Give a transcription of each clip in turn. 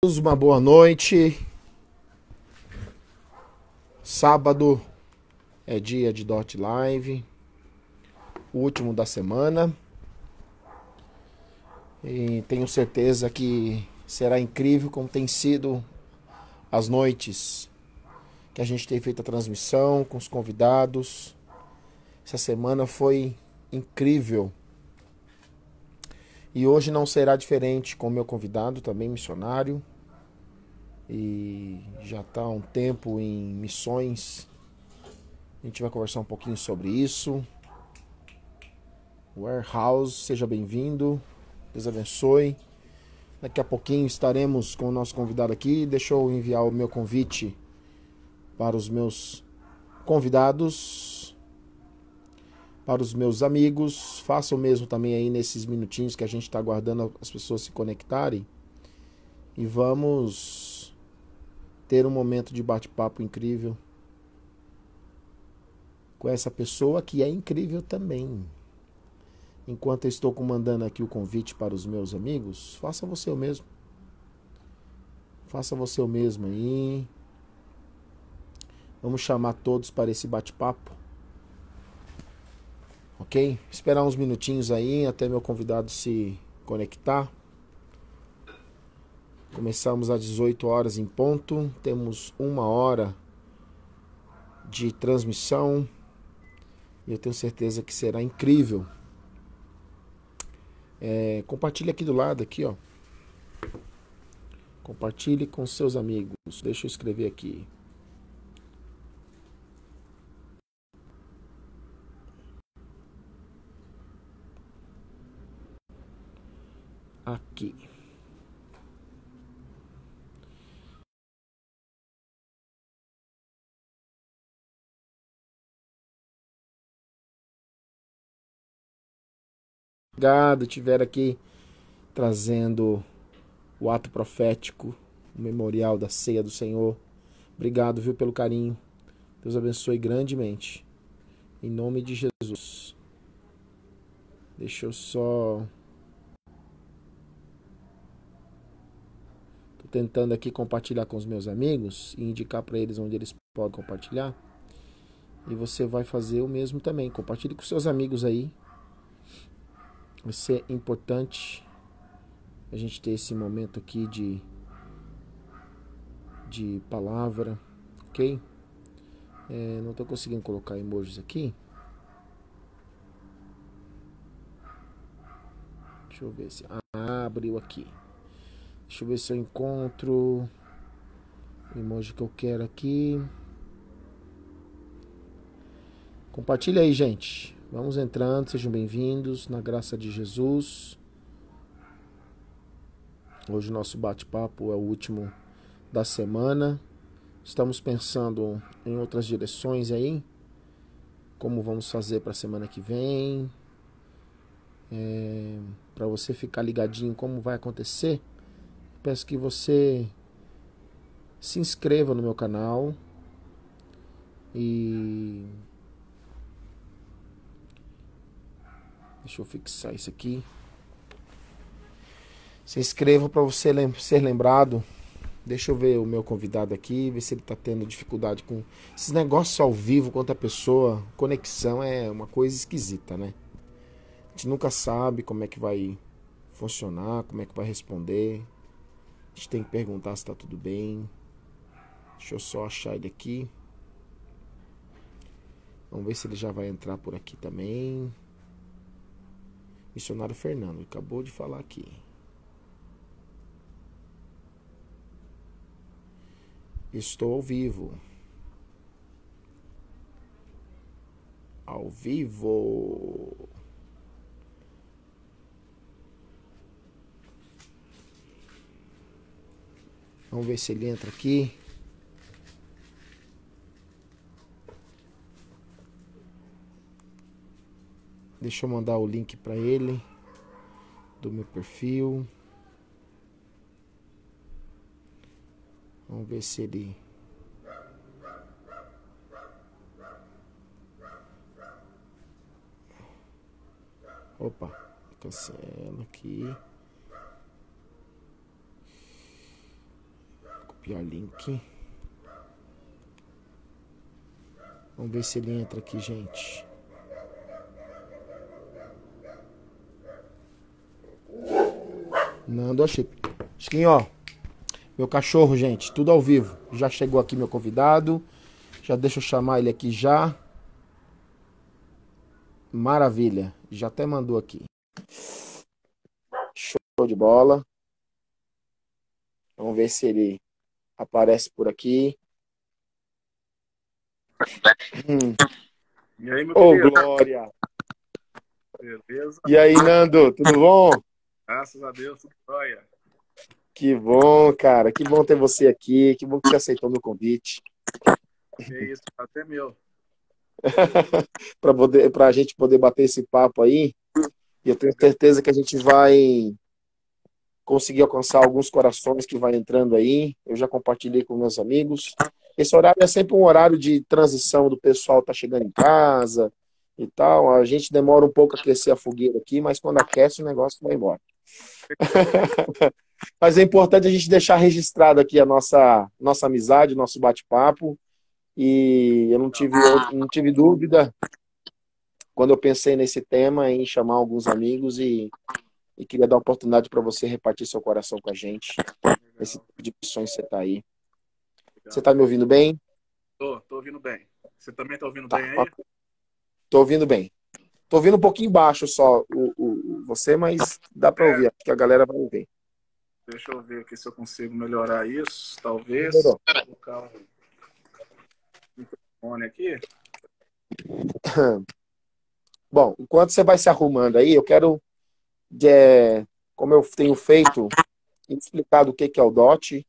Uma boa noite. Sábado é dia de Dot Live, o último da semana. E tenho certeza que será incrível como tem sido as noites que a gente tem feito a transmissão com os convidados. Essa semana foi incrível. E hoje não será diferente com o meu convidado, também missionário. E já está há um tempo em missões. A gente vai conversar um pouquinho sobre isso. Warehouse, seja bem-vindo. Deus abençoe. Daqui a pouquinho estaremos com o nosso convidado aqui. Deixa eu enviar o meu convite para os meus convidados, para os meus amigos. Faça o mesmo também aí nesses minutinhos que a gente está aguardando as pessoas se conectarem. E vamos ter um momento de bate-papo incrível com essa pessoa que é incrível também. Enquanto eu estou comandando aqui o convite para os meus amigos, faça você o mesmo. Faça você o mesmo aí. Vamos chamar todos para esse bate-papo. Ok? Esperar uns minutinhos aí até meu convidado se conectar. Começamos às 18 horas em ponto. Temos 1 hora de transmissão. E eu tenho certeza que será incrível. Compartilhe aqui do lado, aqui, ó. Compartilhe com seus amigos. Deixa eu escrever aqui. Aqui. Obrigado, estiver aqui trazendo o ato profético, o memorial da ceia do Senhor. Obrigado, viu, pelo carinho. Deus abençoe grandemente. Em nome de Jesus. Deixa eu só... Tô tentando aqui compartilhar com os meus amigos e indicar para eles onde eles podem compartilhar. E você vai fazer o mesmo também. Compartilhe com seus amigos aí. Vai ser importante a gente ter esse momento aqui de palavra, ok? Não estou conseguindo colocar emojis aqui. Deixa eu ver se... abriu aqui. Deixa eu ver se eu encontro o emoji que eu quero aqui. Compartilha aí, gente. Vamos entrando, sejam bem-vindos na graça de Jesus. Hoje o nosso bate-papo é o último da semana. Estamos pensando em outras direções aí. Como vamos fazer para a semana que vem. Para você ficar ligadinho como vai acontecer, peço que você se inscreva no meu canal e deixa eu fixar isso aqui. Se inscreva para você ser lembrado. Deixa eu ver o meu convidado aqui, ver se ele está tendo dificuldade com esses negócios ao vivo com outra pessoa. Conexão é uma coisa esquisita, né? A gente nunca sabe como é que vai funcionar, como é que vai responder. A gente tem que perguntar se está tudo bem. Deixa eu só achar ele aqui. Vamos ver se ele já vai entrar por aqui também. Missionário Fernando, acabou de falar aqui. Estou ao vivo. Ao vivo. Vamos ver se ele entra aqui. Deixa eu mandar o link para ele do meu perfil. Vamos ver se ele... Opa, cancela aqui. copiar link. Vamos ver se ele entra aqui, gente. Nando, achei. Chiquinho, ó. Meu cachorro, gente, tudo ao vivo. Já chegou aqui meu convidado. Já deixa eu chamar ele aqui já. Maravilha. Já até mandou aqui. Show de bola. Vamos ver se ele aparece por aqui. E aí, meu Ô, querido? Glória. Beleza? E aí, Nando, tudo bom? Graças a Deus, tudo jóia. Que bom, cara. Que bom ter você aqui. Que bom que você aceitou meu convite. É isso, até meu. Para a gente poder bater esse papo aí. E eu tenho certeza que a gente vai conseguir alcançar alguns corações que vai entrando aí. Eu já compartilhei com meus amigos. Esse horário é sempre um horário de transição do pessoal tá chegando em casa e tal. A gente demora um pouco a aquecer a fogueira aqui, mas quando aquece o negócio vai embora. Mas é importante a gente deixar registrado aqui a nossa amizade, nosso bate-papo. E eu não tive dúvida quando eu pensei nesse tema em chamar alguns amigos e queria dar a oportunidade para você repartir seu coração com a gente. Esse Legal, tipo de missões que você está aí. Você legal. está me ouvindo bem? Tô ouvindo bem. Você também tá ouvindo bem Tá, aí? tô ouvindo bem. Tô ouvindo um pouquinho baixo só você, mas dá para ouvir, É, acho que a galera vai ouvir. deixa eu ver aqui se eu consigo melhorar isso. Talvez. Melhorou. Vou colocar o microfone aqui. Bom, enquanto você vai se arrumando aí, eu quero, como eu tenho feito, explicado o que é o DOT,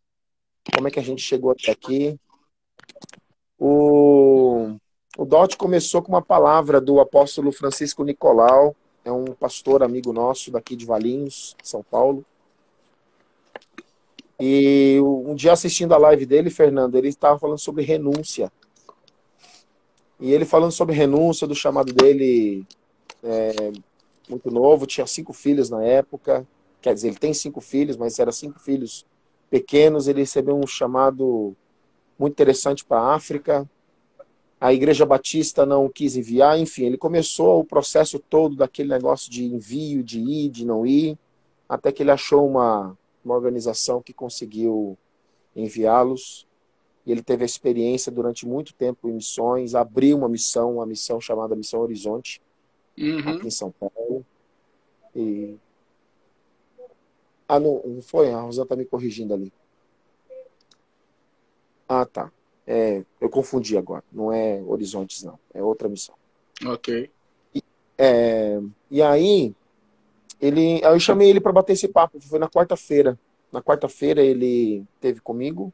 como é que a gente chegou até aqui. O DOT começou com uma palavra do apóstolo Francisco Nicolau, é um pastor amigo nosso daqui de Valinhos, São Paulo. E um dia assistindo a live dele, Fernando, ele estava falando sobre renúncia. E ele falando sobre renúncia, do chamado dele muito novo, tinha 5 filhos na época, quer dizer, ele tem 5 filhos, mas eram 5 filhos pequenos, ele recebeu um chamado muito interessante para a África. A Igreja Batista não quis enviar, enfim, ele começou o processo todo daquele negócio de envio, de ir, de não ir, até que ele achou uma organização que conseguiu enviá-los. E ele teve a experiência durante muito tempo em missões, abriu uma missão chamada Missão Horizonte, aqui em São Paulo. E... Ah, não foi? A Rosana está me corrigindo ali. Ah, tá. Eu confundi agora. Não é Horizontes, não. É outra missão. Ok. E aí, eu chamei ele para bater esse papo. Foi na quarta-feira. Na quarta-feira ele teve comigo.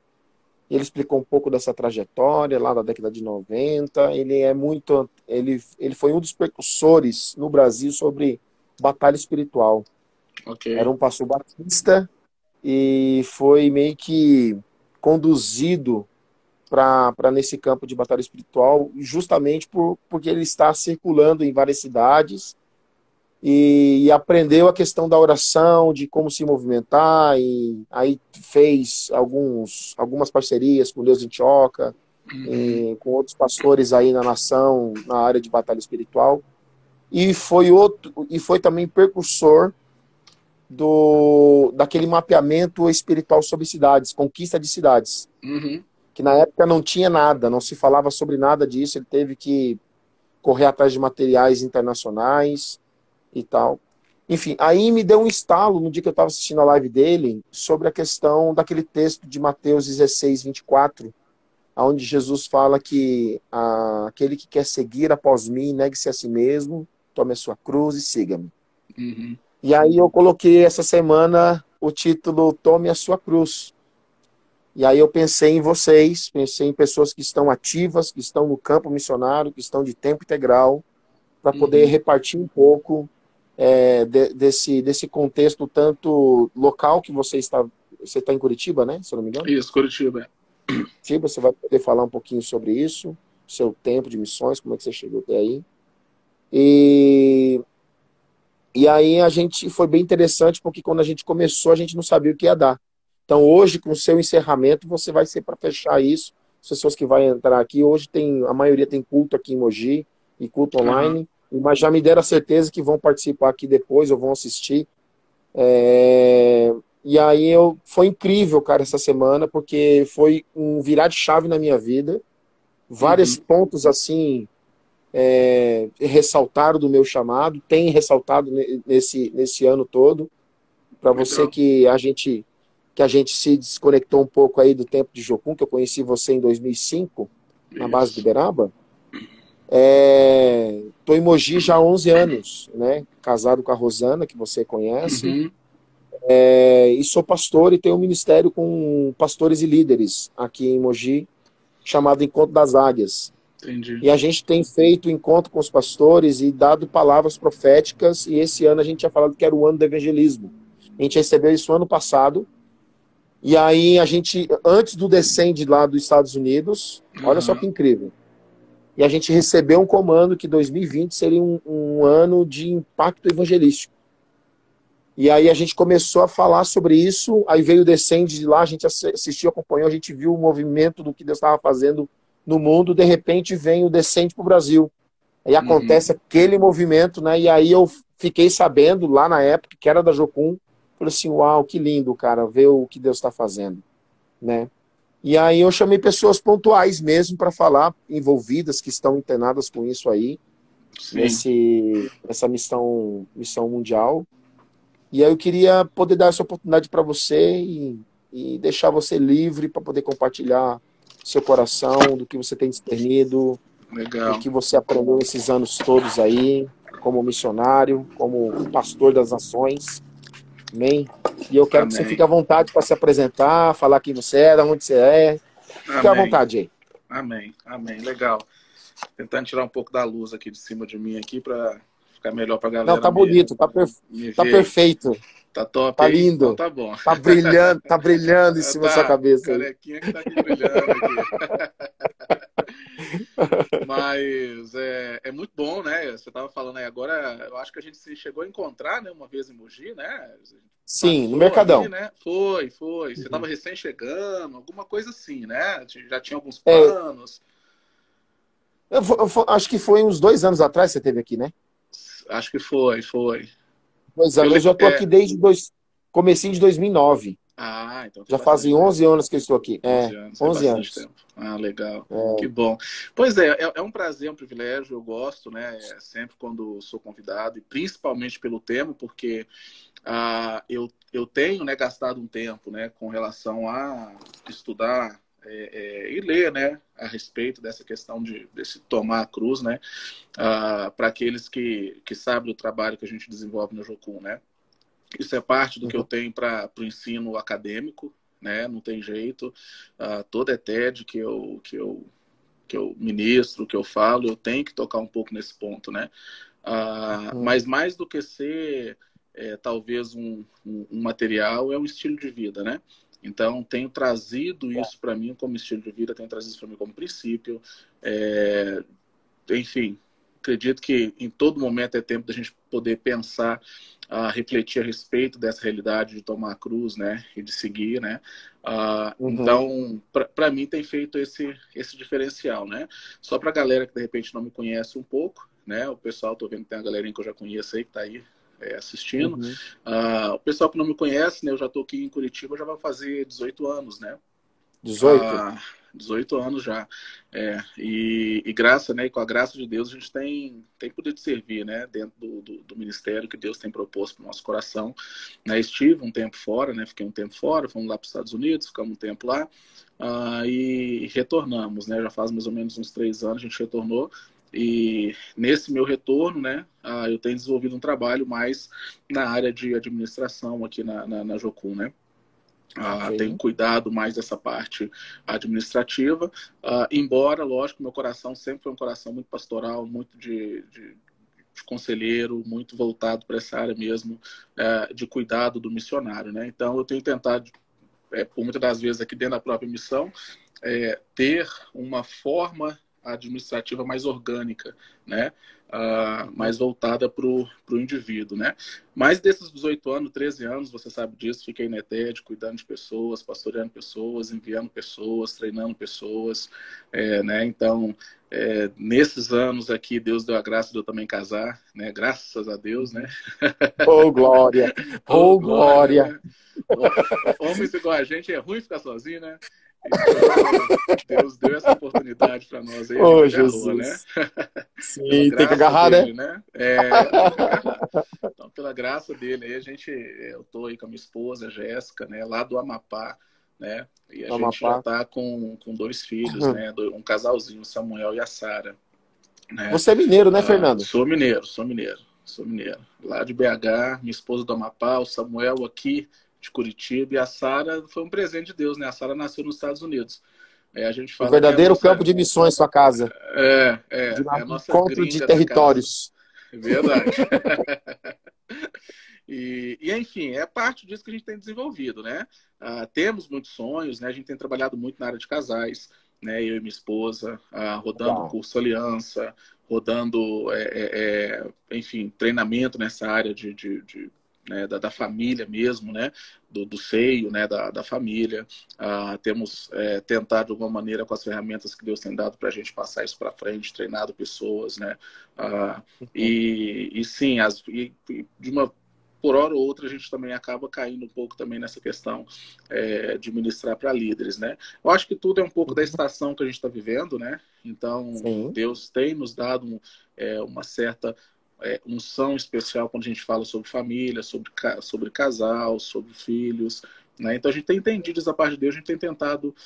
E ele explicou um pouco dessa trajetória lá da década de 90. Ele foi um dos precursores no Brasil sobre batalha espiritual. Ok. Era um pastor batista e foi meio que conduzido para nesse campo de batalha espiritual, justamente porque ele está circulando em várias cidades e aprendeu a questão da oração, de como se movimentar, e aí fez algumas parcerias com Deus em Tioca, com outros pastores aí na nação, na área de batalha espiritual, e foi também precursor daquele mapeamento espiritual sobre cidades, conquista de cidades, que na época não tinha nada, não se falava sobre nada disso, ele teve que correr atrás de materiais internacionais e tal. Enfim, aí me deu um estalo no dia que eu estava assistindo a live dele sobre a questão daquele texto de Mateus 16, 24, onde Jesus fala que aquele que quer seguir após mim, negue-se a si mesmo, tome a sua cruz e siga-me. E aí eu coloquei essa semana o título Tome a Sua Cruz. E aí eu pensei em vocês, pensei em pessoas que estão ativas, que estão no campo missionário, que estão de tempo integral, para poder repartir um pouco desse contexto tanto local que você está em Curitiba, né? Se eu não me engano. Isso, Curitiba. Curitiba, você vai poder falar um pouquinho sobre isso, seu tempo de missões, como é que você chegou até aí. E aí a gente foi bem interessante, porque quando a gente começou, a gente não sabia o que ia dar. Então, hoje, com o seu encerramento, você vai ser para fechar isso. As pessoas que vão entrar aqui, hoje a maioria tem culto aqui em Mogi e culto Aham. online, mas já me deram a certeza que vão participar aqui depois, ou vão assistir. É, E aí foi incrível, cara, essa semana, porque foi um virar de chave na minha vida. Vários Uhum. pontos assim ressaltaram do meu chamado, tem ressaltado nesse ano todo. Para você Legal. que a gente se desconectou um pouco aí do tempo de Jocum, que eu conheci você em 2005, na base do Isso. Uberaba. Tô em Mogi já há 11 anos, né? Casado com a Rosana, que você conhece. Uhum. E sou pastor e tenho um ministério com pastores e líderes aqui em Mogi, chamado Encontro das Águias. Entendi. E a gente tem feito encontro com os pastores e dado palavras proféticas, e esse ano a gente tinha falado que era o ano do evangelismo. A gente recebeu isso ano passado, e aí a gente, antes do Descende lá dos Estados Unidos, olha só que Aham. incrível, e a gente recebeu um comando que 2020 seria um ano de impacto evangelístico. E aí a gente começou a falar sobre isso, aí veio o Descende de lá, a gente assistiu, acompanhou, a gente viu o movimento do que Deus estava fazendo no mundo, de repente vem o Descende para o Brasil. Aí Uhum. acontece aquele movimento, né? E aí eu fiquei sabendo, lá na época, que era da Jocum, falei assim, uau, que lindo, cara, ver o que Deus está fazendo, né? E aí eu chamei pessoas pontuais mesmo para falar, envolvidas, que estão internadas com isso aí, Sim. nessa missão mundial. E aí eu queria poder dar essa oportunidade para você e deixar você livre para poder compartilhar seu coração, do que você tem discernido, do Legal. que você aprendeu esses anos todos aí, como missionário, como pastor das nações. Amém? E eu quero que você Amém. fique à vontade para se apresentar, falar quem você é, de onde você é. Fique à Amém. vontade aí. Amém. Amém. Legal. Tentando tirar um pouco da luz aqui de cima de mim aqui para ficar melhor para a Não, galera tá bonito, me tá ver aí. perfeito, Tá top tá aí? Então lindo, tá bom. tá brilhando em cima da sua Tá, cabeça aí. carequinha que tá aqui brilhando aqui. Mas é muito bom, né? Você estava falando aí agora, eu acho que a gente se chegou a encontrar, né, uma vez em Mogi, né? Sim, no Passou ali, Mercadão. né? Foi, foi. Você estava Uhum. recém chegando, alguma coisa assim, né? Já tinha alguns É, planos. acho que foi uns 2 anos atrás que você teve aqui, né? Acho que foi, foi. 2 anos. Eu já estou aqui desde comecinho de 2009. Então tem Já bastante fazem tempo. 11 anos que eu estou aqui. 11 anos, é 11 bastante anos. tempo. Legal. Que bom. Pois é um prazer, um privilégio. Eu gosto, né? Sempre quando sou convidado, e principalmente pelo tema, porque eu tenho, né, gastado um tempo, né, com relação a estudar e ler, né, a respeito dessa questão desse tomar a cruz, né, para aqueles que sabem do trabalho que a gente desenvolve no Jocum, né. Isso é parte do que eu Uhum. tenho para o ensino acadêmico, né, não tem jeito. Toda ETED que eu ministro, que eu falo, eu tenho que tocar um pouco nesse ponto, né. Uhum. Mas mais do que ser talvez um material, é um estilo de vida, né? Então, tenho trazido isso para mim como estilo de vida, tenho trazido isso para mim como princípio. Enfim, acredito que em todo momento é tempo da gente poder pensar, refletir a respeito dessa realidade de tomar a cruz, né? E de seguir, né? Uhum. Então, para mim tem feito esse diferencial, né? Só para a galera que de repente não me conhece um pouco, né? O pessoal, tô vendo que tem uma galerinha que eu já conheço aí que está aí assistindo. Uhum. O pessoal que não me conhece, né? Eu já estou aqui em Curitiba, já vai fazer 18 anos, né? 18? 18 anos já. E graça, né? E com a graça de Deus a gente tem poder servir, né? Dentro do ministério que Deus tem proposto para o nosso coração. Né? Estive um tempo fora, né? Fiquei um tempo fora, fomos lá para os Estados Unidos, ficamos um tempo lá e retornamos, né? Já faz mais ou menos uns 3 anos a gente retornou. E nesse meu retorno, né, eu tenho desenvolvido um trabalho mais na área de administração aqui na Jocum, né? Tenho Ok. cuidado mais dessa parte administrativa, embora, lógico, meu coração sempre foi um coração muito pastoral, muito de conselheiro, muito voltado para essa área mesmo de cuidado do missionário, né? Então, eu tenho tentado, por muitas das vezes aqui dentro da própria missão, ter uma forma administrativa mais orgânica, né? Mais voltada para o indivíduo, né? Mas desses 18 anos, 13 anos, você sabe disso, fiquei na ETED, cuidando de pessoas, pastoreando pessoas, enviando pessoas, treinando pessoas, né? Então, nesses anos aqui, Deus deu a graça de eu também casar, né? Graças a Deus, né? Oh, glória! Oh, glória! Né? Homens igual a gente, é ruim ficar sozinho, né? Então, Deus deu essa oportunidade para nós aí, a Oh, gente agarrou, né? Jesus! Pela Sim, tem que graça agarrar, dele, né? né? Tem que agarrar. Então, pela graça dele, aí eu tô aí com a minha esposa, Jéssica, né? Lá do Amapá, né? E a gente já Amapá. tá com 2 filhos, né? Um casalzinho, o Samuel e a Sara, né? Você é mineiro, né, Fernando? Sou mineiro, sou mineiro, sou mineiro. Lá de BH, minha esposa do Amapá, o Samuel aqui de Curitiba, e a Sara foi um presente de Deus, né? A Sara nasceu nos Estados Unidos. A gente O fala que é a verdadeiro campo nossa. de missões, sua casa. É De a nossa encontro de gringa da casa. territórios. É verdade. Enfim, é parte disso que a gente tem desenvolvido, né? Temos muitos sonhos, né? A gente tem trabalhado muito na área de casais, né? Eu e minha esposa, rodando Legal. curso Aliança, rodando, enfim, treinamento nessa área né, da família mesmo, né? Do seio, né? Da família. Temos tentado de alguma maneira com as ferramentas que Deus tem dado para a gente passar isso para frente, treinado pessoas, né? E sim, de uma por hora ou outra a gente também acaba caindo um pouco também nessa questão de ministrar para líderes, né? Eu acho que tudo é um pouco da estação que a gente está vivendo, né? Então, Sim. Deus tem nos dado uma certa unção especial quando a gente fala sobre família, sobre casal, sobre filhos, né? Então a gente tem entendido essa parte de Deus, a gente tem tentado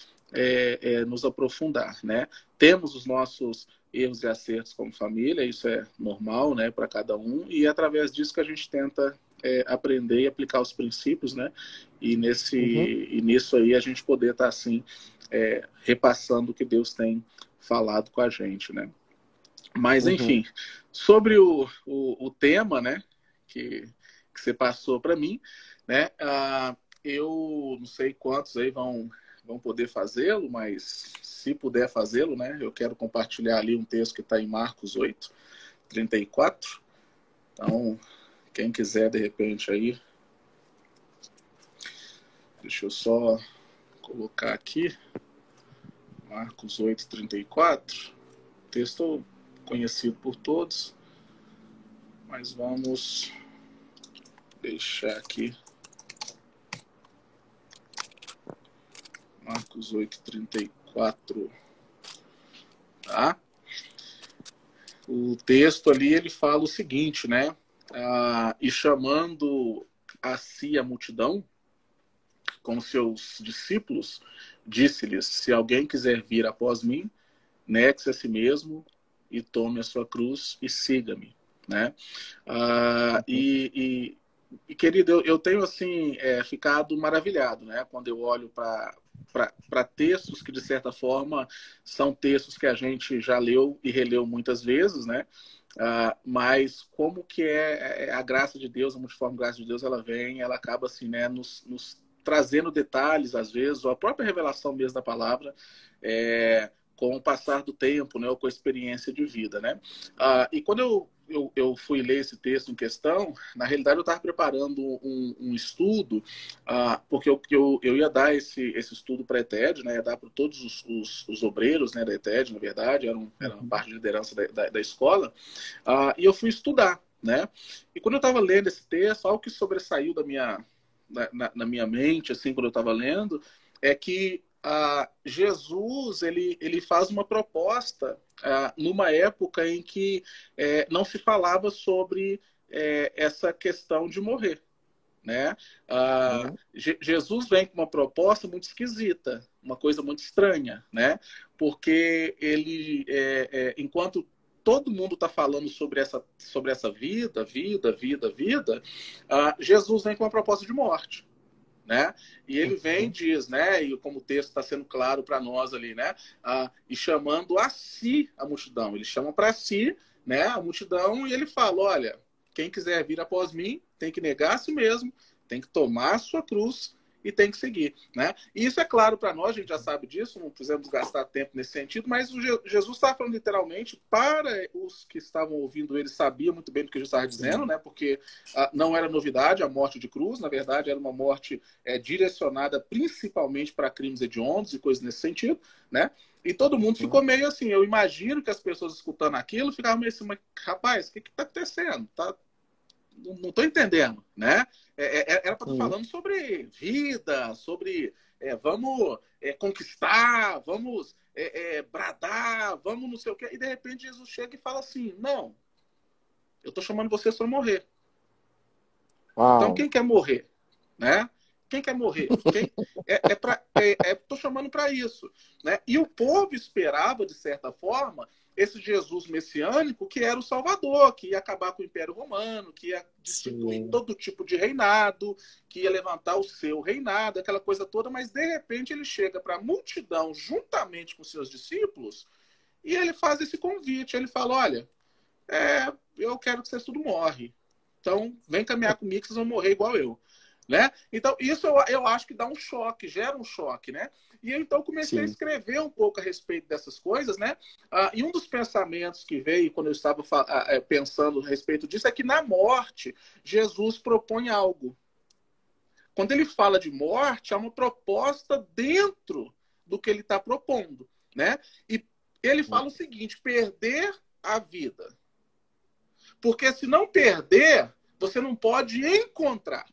nos aprofundar, né? Temos os nossos erros e acertos como família, isso é normal, né, para cada um, e é através disso que a gente tenta aprender e aplicar os princípios, né? E nisso aí a gente poder estar assim repassando o que Deus tem falado com a gente, né? Mas enfim, sobre o tema, né, que você passou para mim, né? Eu não sei quantos aí vão poder fazê-lo, mas se puder fazê-lo, né? Eu quero compartilhar ali um texto que está em Marcos 8, 34. Então, quem quiser, de repente, aí... Deixa eu só colocar aqui. Marcos 8, 34. Texto conhecido por todos. Mas vamos deixar aqui. Marcos 8, 34. Tá? O texto ali, ele fala o seguinte, né? E chamando a si a multidão, com seus discípulos, disse-lhes: se alguém quiser vir após mim, negue-se a si mesmo e tome a sua cruz e siga-me, né? Querido, eu tenho assim ficado maravilhado, né? Quando eu olho para textos que, de certa forma, são textos que a gente já leu e releu muitas vezes, né? Mas como que a graça de Deus, a multiforme graça de Deus, ela vem, ela acaba assim, né, nos trazendo detalhes, às vezes, ou a própria revelação mesmo da palavra, com o passar do tempo, né, ou com a experiência de vida, né? E quando eu fui ler esse texto em questão, na realidade eu estava preparando um estudo, porque eu ia dar esse estudo para a ETED, né, ia dar para todos os obreiros, né, da ETED, na verdade, era uma parte de liderança da escola, e eu fui estudar, né? E quando eu estava lendo esse texto, algo que sobressaiu na minha mente, assim, quando eu estava lendo, é que Jesus ele faz uma proposta numa época em que não se falava sobre essa questão de morrer, né? Jesus vem com uma proposta muito esquisita, uma coisa muito estranha, né? Porque ele, enquanto todo mundo está falando sobre essa vida, Jesus vem com uma proposta de morte. Né? E ele vem e diz, né? E como o texto está sendo claro para nós ali, né? E chamando a si a multidão. Ele chama para si, né, a multidão, e ele fala: olha, quem quiser vir após mim tem que negar a si mesmo, tem que tomar a sua cruz e tem que seguir, né? E isso é claro para nós, a gente já sabe disso, não precisamos gastar tempo nesse sentido, mas Jesus estava falando literalmente para os que estavam ouvindo ele, sabia muito bem do que Jesus estava dizendo, né? Porque não era novidade a morte de cruz, na verdade era uma morte direcionada principalmente para crimes hediondos e coisas nesse sentido, né? E todo mundo ficou meio assim, eu imagino que as pessoas escutando aquilo ficavam meio assim, mas rapaz, o que está acontecendo? Não estou entendendo, né? Era para estar falando sobre vida, sobre vamos conquistar, vamos bradar, vamos não sei o quê. E de repente Jesus chega e fala assim, não, eu estou chamando vocês para morrer. Uau. Então quem quer morrer? Né? Quem quer morrer? Estou chamando para isso. Né? E o povo esperava, de certa forma, esse Jesus messiânico que era o Salvador, que ia acabar com o Império Romano, que ia destituir todo tipo de reinado, que ia levantar o seu reinado, aquela coisa toda, mas de repente ele chega para a multidão juntamente com seus discípulos e ele faz esse convite. Ele fala, olha, eu quero que vocês tudo morrem. Então, vem caminhar comigo que vocês vão morrer igual eu. Né? Então, isso eu acho que dá um choque, gera um choque, né? E eu, então, comecei a escrever um pouco a respeito dessas coisas, né? E um dos pensamentos que veio quando eu estava pensando a respeito disso é que na morte, Jesus propõe algo. Quando ele fala de morte, há uma proposta dentro do que ele está propondo, né? E ele fala o seguinte, perder a vida. Porque se não perder, você não pode encontrar.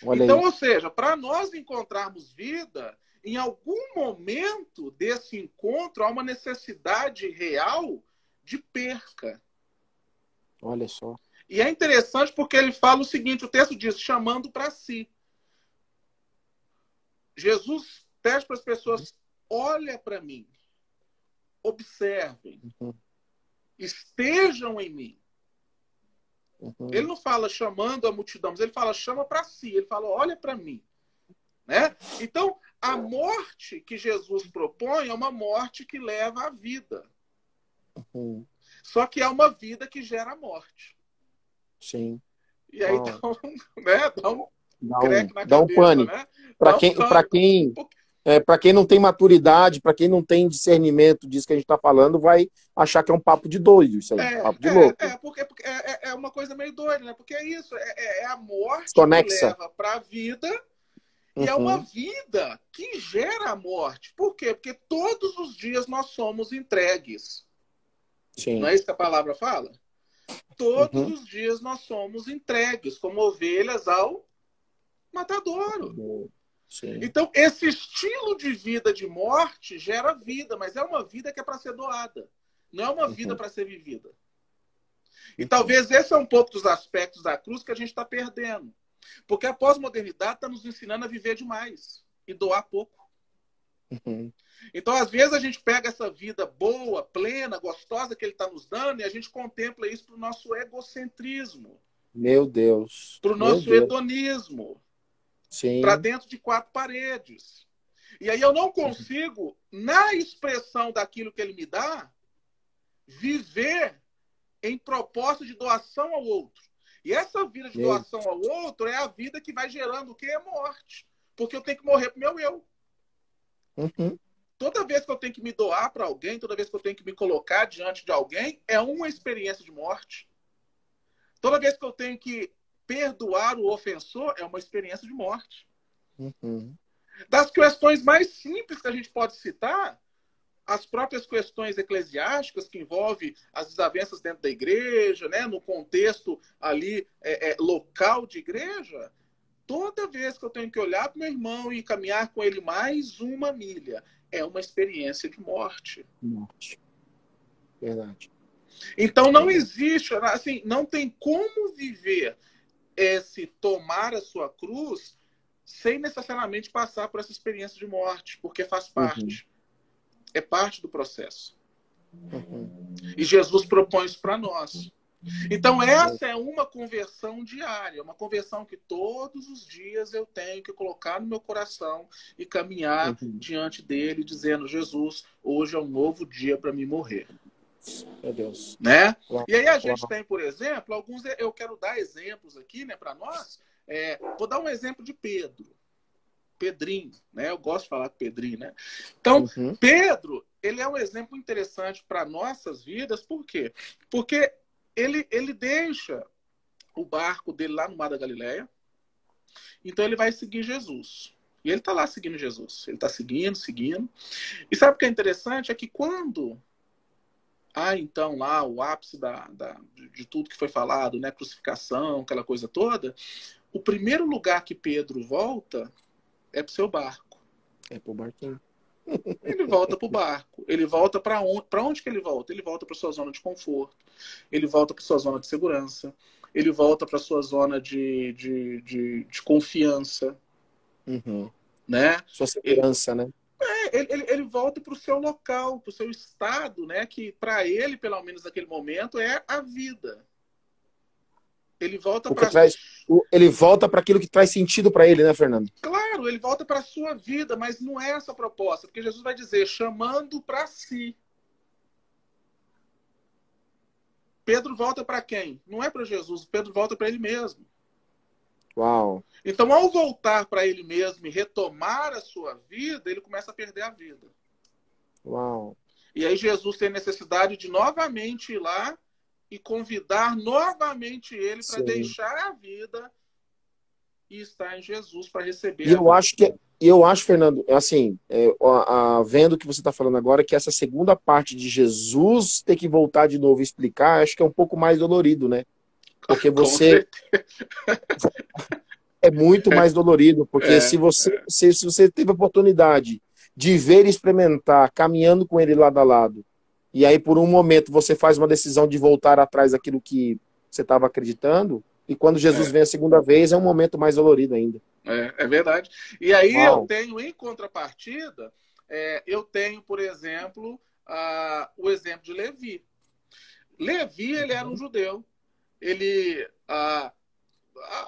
Então, ou seja, para nós encontrarmos vida, em algum momento desse encontro há uma necessidade real de perca. Olha só. E é interessante porque ele fala o seguinte, o texto diz, chamando para si. Jesus pede para as pessoas, olha para mim, observem, estejam em mim. Ele não fala chamando a multidão, mas ele fala chama para si. Ele fala olha para mim, né? Então a morte que Jesus propõe é uma morte que leva à vida. Só que é uma vida que gera morte. Sim. E aí então, né? Dá um pânico. Né? Para quem não tem maturidade, para quem não tem discernimento disso que a gente está falando, vai achar que é um papo de doido, isso aí, papo de louco. Porque é uma coisa meio doida, né? Porque é isso, é a morte Desconexa. Que leva para a vida e é uma vida que gera a morte. Por quê? Porque todos os dias nós somos entregues. Sim. Não é isso que a palavra fala? Todos os dias nós somos entregues como ovelhas ao matadouro. Sim. Então, esse estilo de vida de morte gera vida, mas é uma vida que é para ser doada. Não é uma vida para ser vivida. E talvez esse é um pouco dos aspectos da cruz que a gente está perdendo. Porque a pós-modernidade está nos ensinando a viver demais e doar pouco. Então, às vezes, a gente pega essa vida boa, plena, gostosa que ele está nos dando e a gente contempla isso para o nosso egocentrismo. Meu Deus. Para o nosso hedonismo. Para dentro de 4 paredes. E aí eu não consigo, na expressão daquilo que ele me dá, viver em propósito de doação ao outro. E essa vida de doação ao outro é a vida que vai gerando o que é morte. Porque eu tenho que morrer pro meu eu. Toda vez que eu tenho que me doar para alguém, toda vez que eu tenho que me colocar diante de alguém, é uma experiência de morte. Toda vez que eu tenho que perdoar o ofensor é uma experiência de morte. Das questões mais simples que a gente pode citar, as próprias questões eclesiásticas que envolvem as desavenças dentro da igreja, né, no contexto ali local de igreja, toda vez que eu tenho que olhar para o meu irmão e caminhar com ele mais uma milha, é uma experiência de morte. Verdade. Então não existe, assim, não tem como viver esse tomar a sua cruz sem necessariamente passar por essa experiência de morte, porque faz parte. É parte do processo. E Jesus propõe isso para nós. Então essa é uma conversão diária, uma conversão que todos os dias eu tenho que colocar no meu coração e caminhar diante dele, dizendo, Jesus, hoje é um novo dia para me morrer. Meu Deus. Né? E aí a gente tem, por exemplo, eu quero dar exemplos aqui, né, para nós. Vou dar um exemplo de Pedro. Pedrinho, né? Eu gosto de falar com Pedrinho, né? Então, Pedro, ele é um exemplo interessante para nossas vidas, por quê? Porque ele deixa o barco dele lá no Mar da Galileia, então ele vai seguir Jesus. E ele está lá seguindo Jesus. Ele está seguindo, seguindo. E sabe o que é interessante? É que quando então lá o ápice de tudo que foi falado, né? Crucificação, aquela coisa toda, o primeiro lugar que Pedro volta é para o seu barco. É pro barquinho. Ele volta para o barco. Ele volta para onde? Para onde que ele volta? Ele volta para sua zona de conforto. Ele volta para sua zona de segurança. Ele volta para sua zona de confiança. Né? Sua segurança, né? Ele volta para o seu local, para o seu estado, né? Que para ele, pelo menos naquele momento, é a vida. Ele volta para ele volta para aquilo que traz sentido para ele, né, Fernando? Claro, ele volta para a sua vida, mas não é essa a proposta, porque Jesus vai dizer, chamando para si. Pedro volta para quem? Não é para Jesus, Pedro volta para ele mesmo. Uau. Então, ao voltar para ele mesmo e retomar a sua vida, ele começa a perder a vida. Uau. E aí Jesus tem necessidade de novamente ir lá e convidar novamente ele para deixar a vida e estar em Jesus para receber eu acho, Fernando, assim, vendo o que você está falando agora, que essa segunda parte de Jesus ter que voltar de novo e explicar, acho que é um pouco mais dolorido, né? Porque você é muito mais dolorido, porque se você teve a oportunidade de ver e experimentar, caminhando com ele lado a lado, e aí por um momento você faz uma decisão de voltar atrás daquilo que você estava acreditando, e quando Jesus vem a segunda vez, é um momento mais dolorido ainda. É verdade. E aí eu tenho, em contrapartida, eu tenho, por exemplo, o exemplo de Levi. Levi, ele era um judeu. Ele...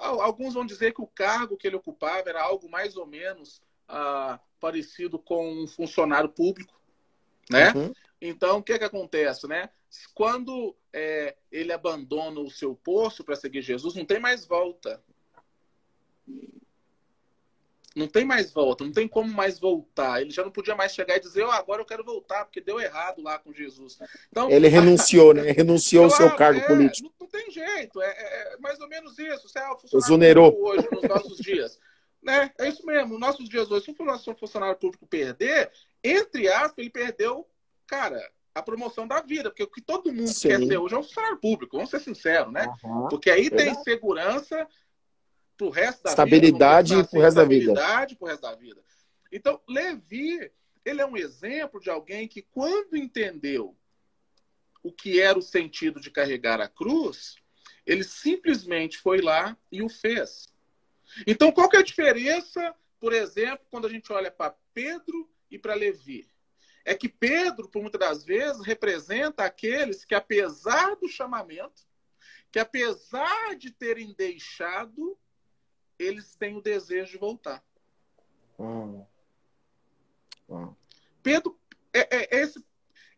alguns vão dizer que o cargo que ele ocupava era algo mais ou menos parecido com um funcionário público, né? Então, o que acontece, né? Quando ele abandona o seu posto para seguir Jesus, não tem mais volta. Não tem mais volta, não tem como mais voltar. Ele já não podia mais chegar e dizer, agora eu quero voltar, porque deu errado lá com Jesus. Então, ele renunciou, né? Renunciou ao seu cargo político. Não tem jeito, é mais ou menos isso. Você é o funcionário público hoje, nos nossos dias. Né? É isso mesmo, nos nossos dias hoje, se um funcionário público perder, entre aspas, ele perdeu, cara, a promoção da vida, porque o que todo mundo quer ser hoje é um funcionário público, vamos ser sinceros, né? Porque aí tem segurança pro resto da estabilidade vida. Pro resto da vida. Estabilidade pro resto da vida. Então, Levi, ele é um exemplo de alguém que, quando entendeu o que era o sentido de carregar a cruz, ele simplesmente foi lá e o fez. Então, qual que é a diferença, por exemplo, quando a gente olha para Pedro e para Levi? É que Pedro, por muitas das vezes, representa aqueles que, apesar do chamamento, que apesar de terem deixado, eles têm o desejo de voltar. Pedro,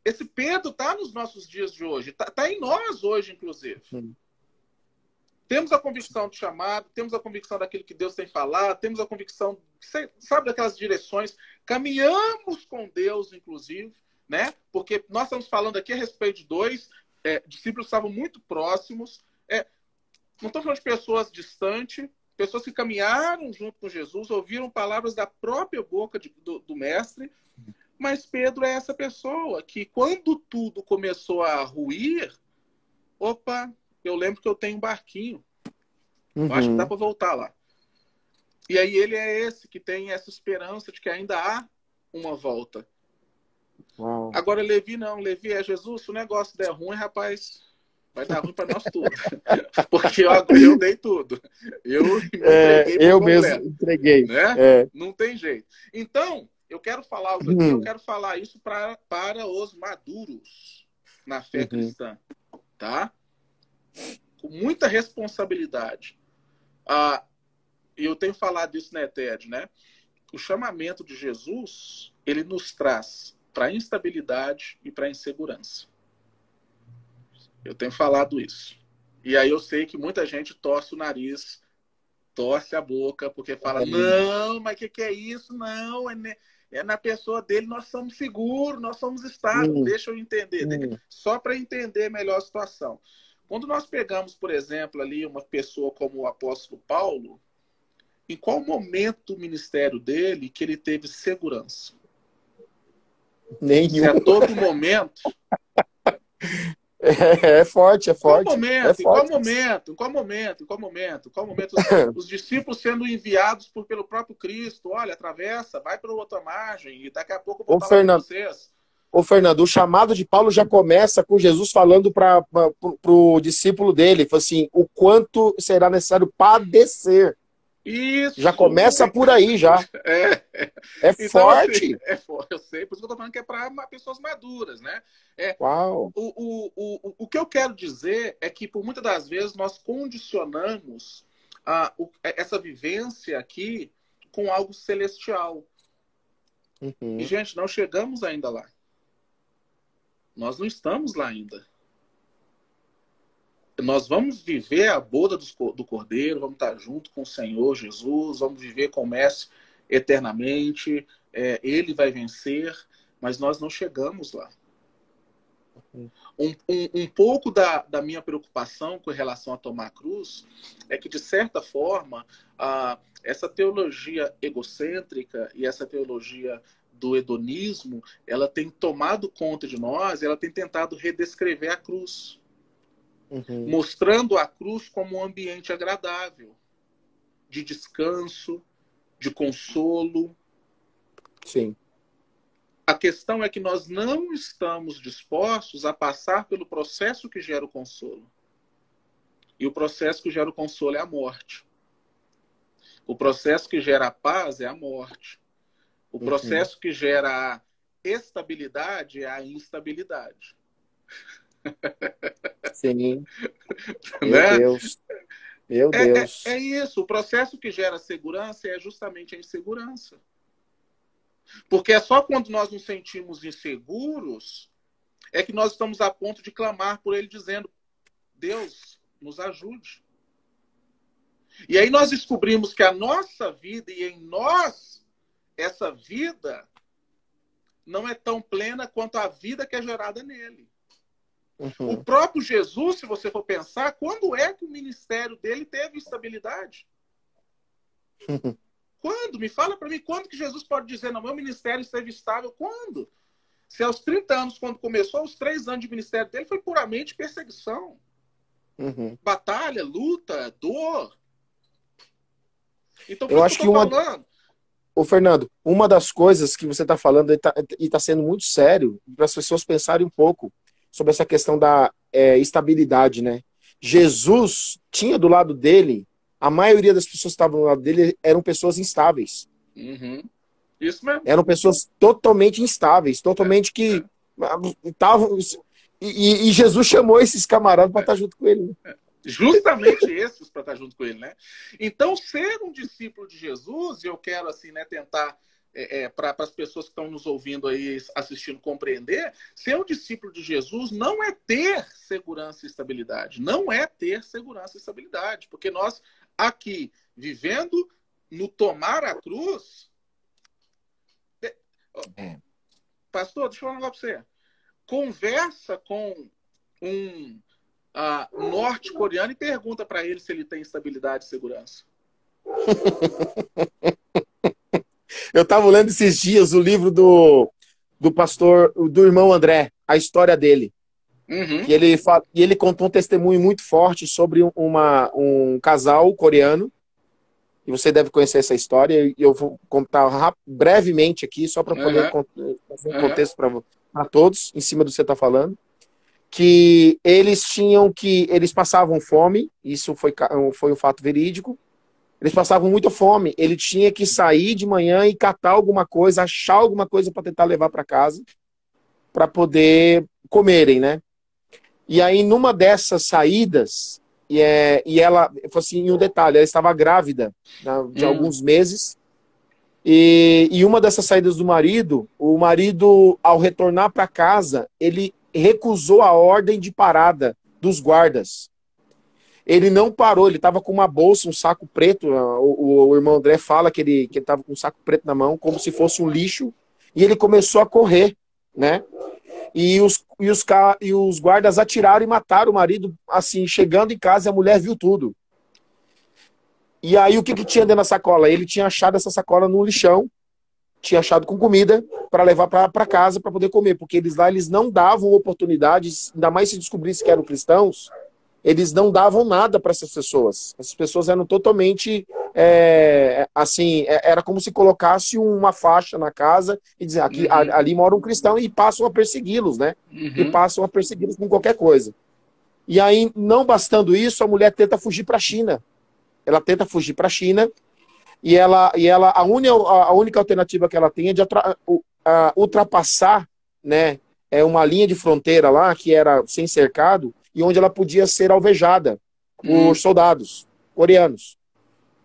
esse Pedro está nos nossos dias de hoje, está em nós hoje, inclusive. Temos a convicção do chamado, temos a convicção daquilo que Deus tem falado, temos a convicção, sabe, daquelas direções. Caminhamos com Deus, inclusive, né? Porque nós estamos falando aqui a respeito de dois discípulos que estavam muito próximos. Não estamos falando de pessoas distantes, pessoas que caminharam junto com Jesus, ouviram palavras da própria boca do mestre, mas Pedro é essa pessoa que, quando tudo começou a ruir, eu lembro que eu tenho um barquinho. Eu acho que dá para voltar lá. E aí ele é esse que tem essa esperança de que ainda há uma volta. Agora Levi não. Levi é Jesus. Se o negócio der ruim, rapaz, vai dar ruim para nós tudo. Porque eu dei tudo. Eu mesmo entreguei. Né? Não tem jeito. Então, eu quero falar aqui, eu quero falar isso para os maduros na fé cristã. Tá? Com muita responsabilidade. E eu tenho falado isso na ETED, né? O chamamento de Jesus, ele nos traz para a instabilidade e para a insegurança. Eu tenho falado isso. E aí eu sei que muita gente torce o nariz torce a boca, porque fala, não, mas o que é isso? Não, é na pessoa dele, nós somos seguros, nós somos estáveis. Deixa eu entender, só para entender melhor a situação. Quando nós pegamos, por exemplo, ali uma pessoa como o apóstolo Paulo, em qual momento do ministério dele que ele teve segurança? Nenhum. Se a todo momento... É forte, é forte. Em qual momento? Os discípulos sendo enviados pelo próprio Cristo. Olha, atravessa, vai para outra margem e daqui a pouco eu vou falar com vocês. Ô, Fernando, o chamado de Paulo já começa com Jesus falando para o discípulo dele, fala assim, o quanto será necessário padecer. Isso. Já começa por aí, já. Então, forte. Assim, eu sei, por isso que eu tô falando que é para pessoas maduras, né? Uau. O que eu quero dizer é que, por muitas das vezes, nós condicionamos essa vivência aqui com algo celestial. E, gente, não chegamos ainda lá. Nós não estamos lá ainda. Nós vamos viver a boda do Cordeiro, vamos estar junto com o Senhor Jesus, vamos viver com o Mestre eternamente, ele vai vencer, mas nós não chegamos lá. Um pouco da minha preocupação com relação a tomar a cruz é que, de certa forma, essa teologia egocêntrica e essa teologia do hedonismo, ela tem tomado conta de nós, ela tem tentado redescrever a cruz. Mostrando a cruz como um ambiente agradável, de descanso, de consolo. Sim. A questão é que nós não estamos dispostos a passar pelo processo que gera o consolo. E o processo que gera o consolo é a morte. O processo que gera a paz é a morte. O processo que gera a estabilidade é a instabilidade. Sim. Né? Meu Deus. É isso. O processo que gera segurança é justamente a insegurança. Porque é só quando nós nos sentimos inseguros é que nós estamos a ponto de clamar por ele, dizendo, Deus, nos ajude. E aí nós descobrimos que a nossa vida e em nós, essa vida não é tão plena quanto a vida que é gerada nele. O próprio Jesus, se você for pensar, quando é que o ministério dele teve estabilidade? Quando? Me fala para mim, quando que Jesus pode dizer, não, meu ministério esteve estável? Quando? Se aos 30 anos, quando começou, os 3 anos de ministério dele foi puramente perseguição. Batalha, luta, dor. Então, por isso que eu tô falando. Ô, Fernando, uma das coisas que você está falando e está sendo muito sério para as pessoas pensarem um pouco sobre essa questão da estabilidade, né? Jesus tinha do lado dele, a maioria das pessoas que estavam do lado dele eram pessoas instáveis. Isso mesmo. Eram pessoas totalmente instáveis, totalmente que estavam... E Jesus chamou esses camaradas para estar junto com ele. Né? Justamente esses para estar junto com ele, né? Então, ser um discípulo de Jesus, e eu quero assim, né, tentar para as pessoas que estão nos ouvindo aí, assistindo, compreender, ser um discípulo de Jesus não é ter segurança e estabilidade. Não é ter segurança e estabilidade. Porque nós, aqui, vivendo no tomar a cruz... Pastor, deixa eu falar um negócio para você. Conversa com um norte-coreano e pergunta para ele se ele tem estabilidade e segurança. Eu estava lendo esses dias o livro do pastor, do irmão André, a história dele. E ele contou um testemunho muito forte sobre um casal coreano. E você deve conhecer essa história. E eu vou contar brevemente aqui, só para poder fazer um contexto para todos, em cima do que você está falando. Que eles passavam fome, isso foi um fato verídico. Eles passavam muita fome. Ele tinha que sair de manhã e catar alguma coisa, achar alguma coisa para tentar levar para casa, para poder comerem, né? E aí, numa dessas saídas, e ela, foi assim, um detalhe, ela estava grávida, né, de alguns meses, e uma dessas saídas do marido, o marido, ao retornar para casa, ele recusou a ordem de parada dos guardas. Ele não parou, ele estava com uma bolsa, um saco preto. O irmão André fala que ele estava com um saco preto na mão, como se fosse um lixo, e ele começou a correr, né? E os guardas atiraram e mataram o marido, assim, chegando em casa, a mulher viu tudo. E aí, o que tinha dentro da sacola? Ele tinha achado essa sacola no lixão, tinha achado com comida para levar para casa para poder comer, porque eles lá eles não davam oportunidades, ainda mais se descobrisse que eram cristãos, eles não davam nada para essas pessoas. Essas pessoas eram totalmente assim, era como se colocasse uma faixa na casa e dizer, aqui, ali mora um cristão, e passam a persegui-los, né? E passam a persegui-los com qualquer coisa. E aí, não bastando isso, a mulher tenta fugir para a China. Ela tenta fugir para a China, e ela a única alternativa que ela tem é de ultrapassar, né, uma linha de fronteira lá, que era sem cercado, e onde ela podia ser alvejada por soldados coreanos.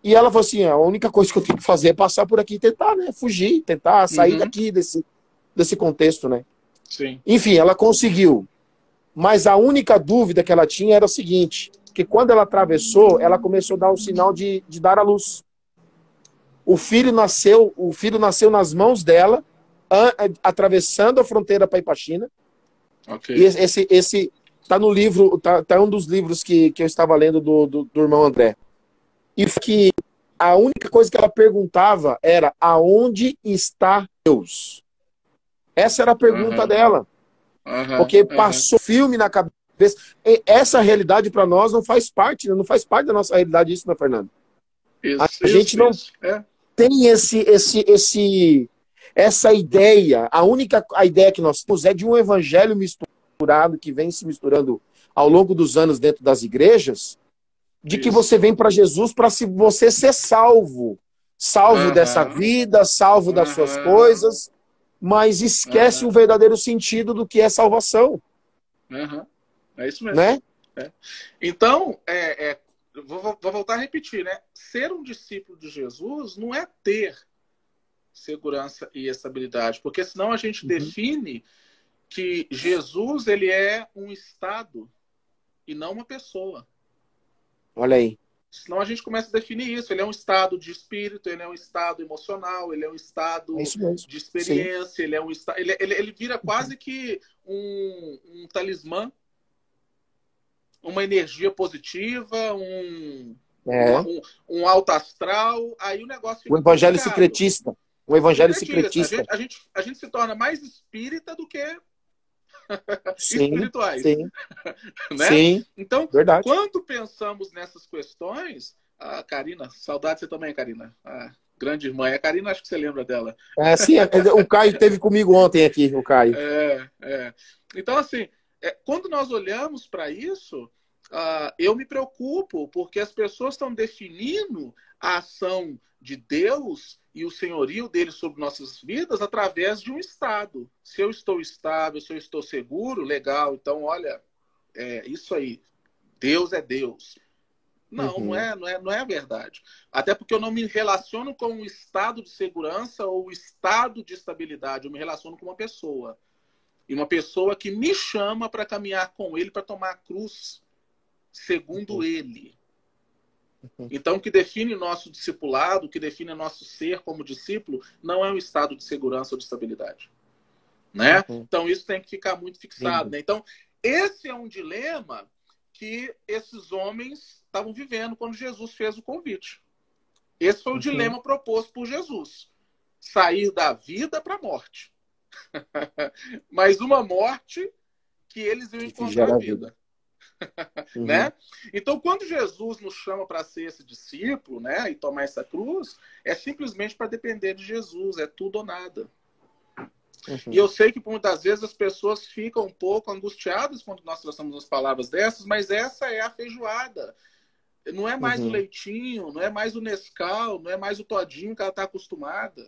E ela falou assim, a única coisa que eu tenho que fazer é passar por aqui e tentar, né, fugir, tentar sair daqui desse contexto, né. Sim. Enfim, ela conseguiu. Mas a única dúvida que ela tinha era o seguinte, que quando ela atravessou, ela começou a dar um sinal de dar à luz. O filho nasceu nas mãos dela, atravessando a fronteira para ir para a China. Okay. E esse tá no livro, tá um dos livros que eu estava lendo do irmão André. E que a única coisa que ela perguntava era: aonde está Deus? Essa era a pergunta dela. Porque passou filme na cabeça. Essa realidade para nós não faz parte da nossa realidade isso, né, Fernando? A gente não tem essa ideia. A ideia que nós temos é de um evangelho misturado, que vem se misturando ao longo dos anos dentro das igrejas, de que você vem para Jesus para você ser salvo dessa vida, salvo das suas coisas, mas esquece o verdadeiro sentido do que é salvação. É isso mesmo. Né? Então, vou voltar a repetir, né? Ser um discípulo de Jesus não é ter segurança e estabilidade, porque senão a gente define que Jesus ele é um estado e não uma pessoa. Olha aí. Senão a gente começa a definir isso. Ele é um estado de espírito, ele é um estado emocional, ele é um estado de experiência, ele é um estado. Ele vira quase que um talismã, uma energia positiva, um alto astral. Aí o negócio fica o evangelho complicado. secretista. O evangelho secretista. A gente se torna mais espírita do que sim, espirituais. Sim. Né? Sim. Então, verdade. Quando pensamos nessas questões, a Karina, saudade você também, Karina, a grande irmã, a Karina, acho que você lembra dela. Sim, o Caio esteve comigo ontem aqui, o Caio. Então, assim, quando nós olhamos para isso, eu me preocupo, porque as pessoas estão definindo a ação de Deus e o senhorio dele sobre nossas vidas através de um estado. Se eu estou estável, se eu estou seguro, legal. Então, olha, isso aí. Deus é Deus. Não, não é a verdade. Até porque eu não me relaciono com um estado de segurança ou um estado de estabilidade. Eu me relaciono com uma pessoa. E uma pessoa que me chama para caminhar com ele, para tomar a cruz segundo ele. Então, o que define nosso discipulado, o que define nosso ser como discípulo, não é um estado de segurança ou de estabilidade. Né? Então, isso tem que ficar muito fixado. Né? Então, esse é um dilema que esses homens estavam vivendo quando Jesus fez o convite. Esse foi o dilema proposto por Jesus. Sair da vida para a morte. Mas uma morte que eles iam encontrar a vida. Né? Então, quando Jesus nos chama para ser esse discípulo, né, e tomar essa cruz, é simplesmente para depender de Jesus, é tudo ou nada. E eu sei que muitas vezes as pessoas ficam um pouco angustiadas quando nós traçamos as palavras dessas, mas essa é a feijoada. Não é mais o leitinho, não é mais o Nescau, não é mais o todinho que ela está acostumada.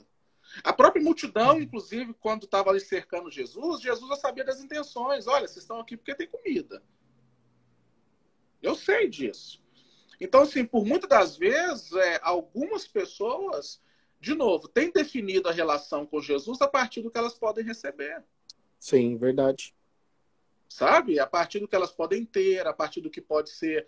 A própria multidão, inclusive, quando estava ali cercando Jesus, Jesus já sabia das intenções. Olha, vocês estão aqui porque tem comida. Eu sei disso. Então, assim, por muitas das vezes, algumas pessoas, de novo, têm definido a relação com Jesus a partir do que elas podem receber. Sim, verdade. sabe? A partir do que elas podem ter, a partir do que pode ser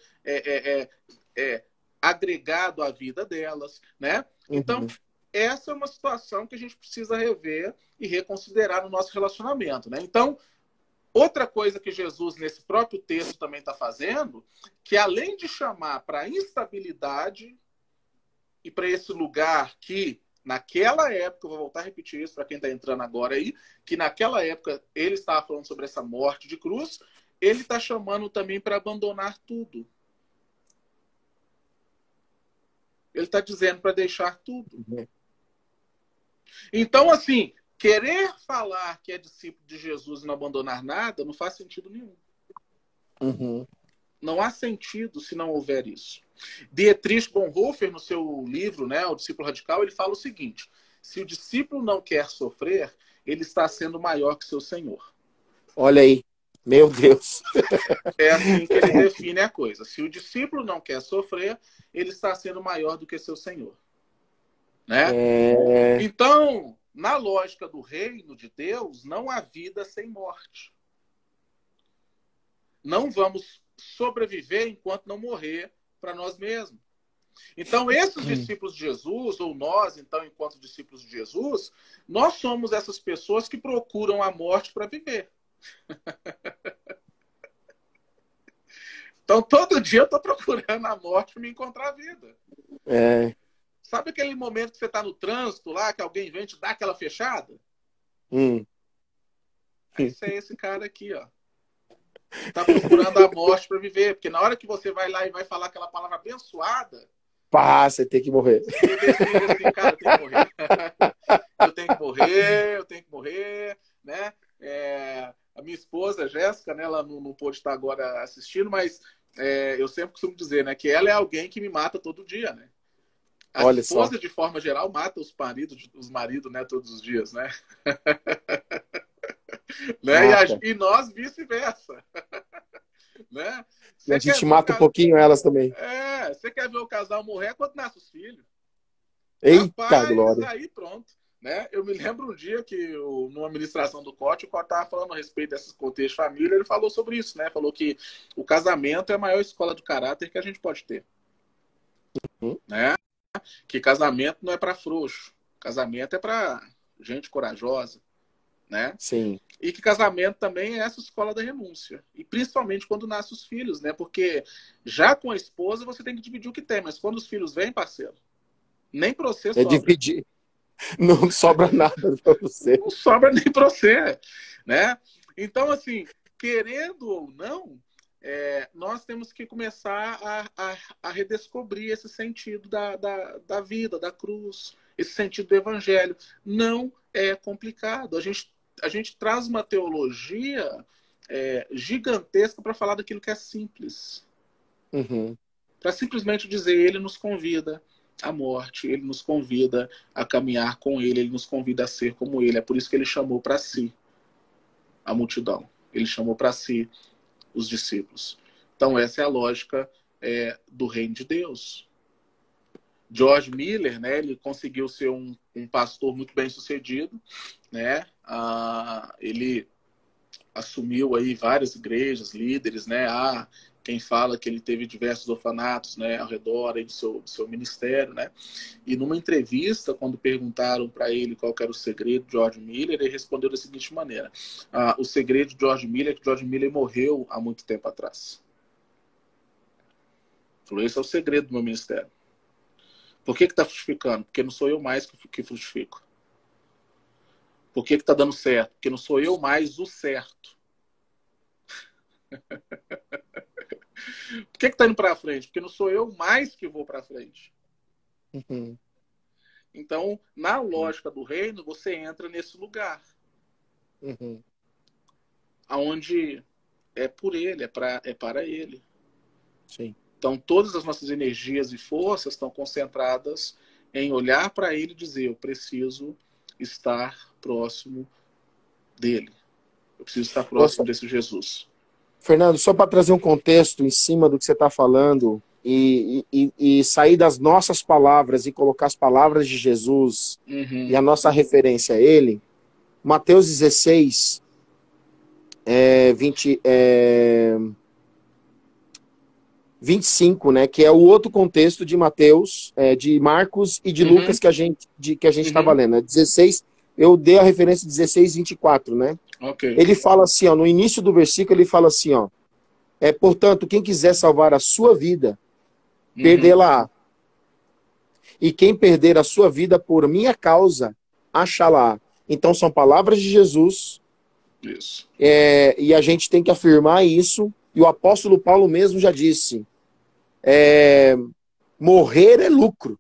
agregado à vida delas, né? Então, essa é uma situação que a gente precisa rever e reconsiderar no nosso relacionamento, né? Então, outra coisa que Jesus, nesse próprio texto, também está fazendo, que além de chamar para a instabilidade e para esse lugar que, naquela época, eu vou voltar a repetir isso para quem está entrando agora aí, que naquela época ele estava falando sobre essa morte de cruz, ele está chamando também para abandonar tudo. Ele está dizendo para deixar tudo. Então, assim, querer falar que é discípulo de Jesus e não abandonar nada não faz sentido nenhum. Não há sentido se não houver isso. Dietrich Bonhoeffer, no seu livro, né, O Discípulo Radical, ele fala o seguinte: se o discípulo não quer sofrer, ele está sendo maior que seu Senhor. Olha aí, meu Deus. É assim que ele define a coisa. Se o discípulo não quer sofrer, ele está sendo maior do que seu Senhor. Né? Então, na lógica do reino de Deus, não há vida sem morte. Não vamos sobreviver enquanto não morrer para nós mesmos. Então, esses discípulos de Jesus, ou nós, então, enquanto discípulos de Jesus, nós somos essas pessoas que procuram a morte para viver. Então, todo dia eu estou procurando a morte para me encontrar a vida. Sabe aquele momento que você está no trânsito lá, que alguém vem te dar aquela fechada? Esse é esse cara aqui, ó. Está procurando a morte para viver. Porque na hora que você vai lá e vai falar aquela palavra abençoada, você tem que morrer. Você decide assim, cara, eu tenho que morrer. Eu tenho que morrer, né? A minha esposa, Jéssica, né, ela não pôde estar agora assistindo, mas eu sempre costumo dizer, né, que ela é alguém que me mata todo dia, né? A esposa, de forma geral, mata os maridos, né, todos os dias, né? Né? E nós vice-versa. Né? E a gente mata um pouquinho elas também. Você quer ver o casal morrer quando nasce os filhos? Eita, rapaz, glória. Aí pronto. Né? Eu me lembro um dia que, numa ministração do COT, o COT estava falando a respeito desses contextos de família, ele falou sobre isso, né? Falou que o casamento é a maior escola de caráter que a gente pode ter. Né? Que casamento não é para frouxo. Casamento é para gente corajosa. Né? Sim. E que casamento também é essa escola da renúncia. E principalmente quando nascem os filhos, né? Porque já com a esposa você tem que dividir o que tem, mas quando os filhos vêm, parceiro, nem para você sobra. Dividir. Não sobra nada para você. Não sobra nem para você, né? Então, assim, querendo ou não, nós temos que começar a redescobrir esse sentido da vida, da cruz, esse sentido do evangelho. Não é complicado. A gente traz uma teologia gigantesca para falar daquilo que é simples. Para simplesmente dizer, ele nos convida à morte, ele nos convida a caminhar com ele nos convida a ser como ele. É por isso que ele chamou para si a multidão. Ele chamou para si os discípulos. Então essa é a lógica do reino de Deus. George Miller, né, ele conseguiu ser um pastor muito bem sucedido, né? Ele assumiu aí várias igrejas, líderes, né? Quem fala que ele teve diversos orfanatos, né, ao redor aí do seu ministério, né? E numa entrevista, quando perguntaram para ele qual era o segredo de George Miller, ele respondeu da seguinte maneira: o segredo de George Miller é que George Miller morreu há muito tempo atrás. Ele falou, esse é o segredo do meu ministério. Por que está frutificando? Porque não sou eu mais que frutifico. Por que está dando certo? Porque não sou eu mais o certo. Por que está indo para frente? Porque não sou eu mais que vou para frente. Então, na lógica do reino, você entra nesse lugar. Onde é por ele, é para ele. Sim. Então, todas as nossas energias e forças estão concentradas em olhar para ele e dizer, eu preciso estar próximo dele. Eu preciso estar próximo desse Jesus. Fernando, só para trazer um contexto em cima do que você está falando e sair das nossas palavras e colocar as palavras de Jesus e a nossa referência a ele, Mateus 16, 20, 25, né? Que é o outro contexto de Mateus, de Marcos e de Lucas que a gente estava lendo. Né? 16, eu dei a referência 16, 24, né? Ok. Ele fala assim, ó, no início do versículo, ele fala assim, ó, portanto, quem quiser salvar a sua vida, perdê-la. E quem perder a sua vida por minha causa, achá-la. Então, são palavras de Jesus. Isso. E a gente tem que afirmar isso. E o apóstolo Paulo mesmo já disse, morrer é lucro.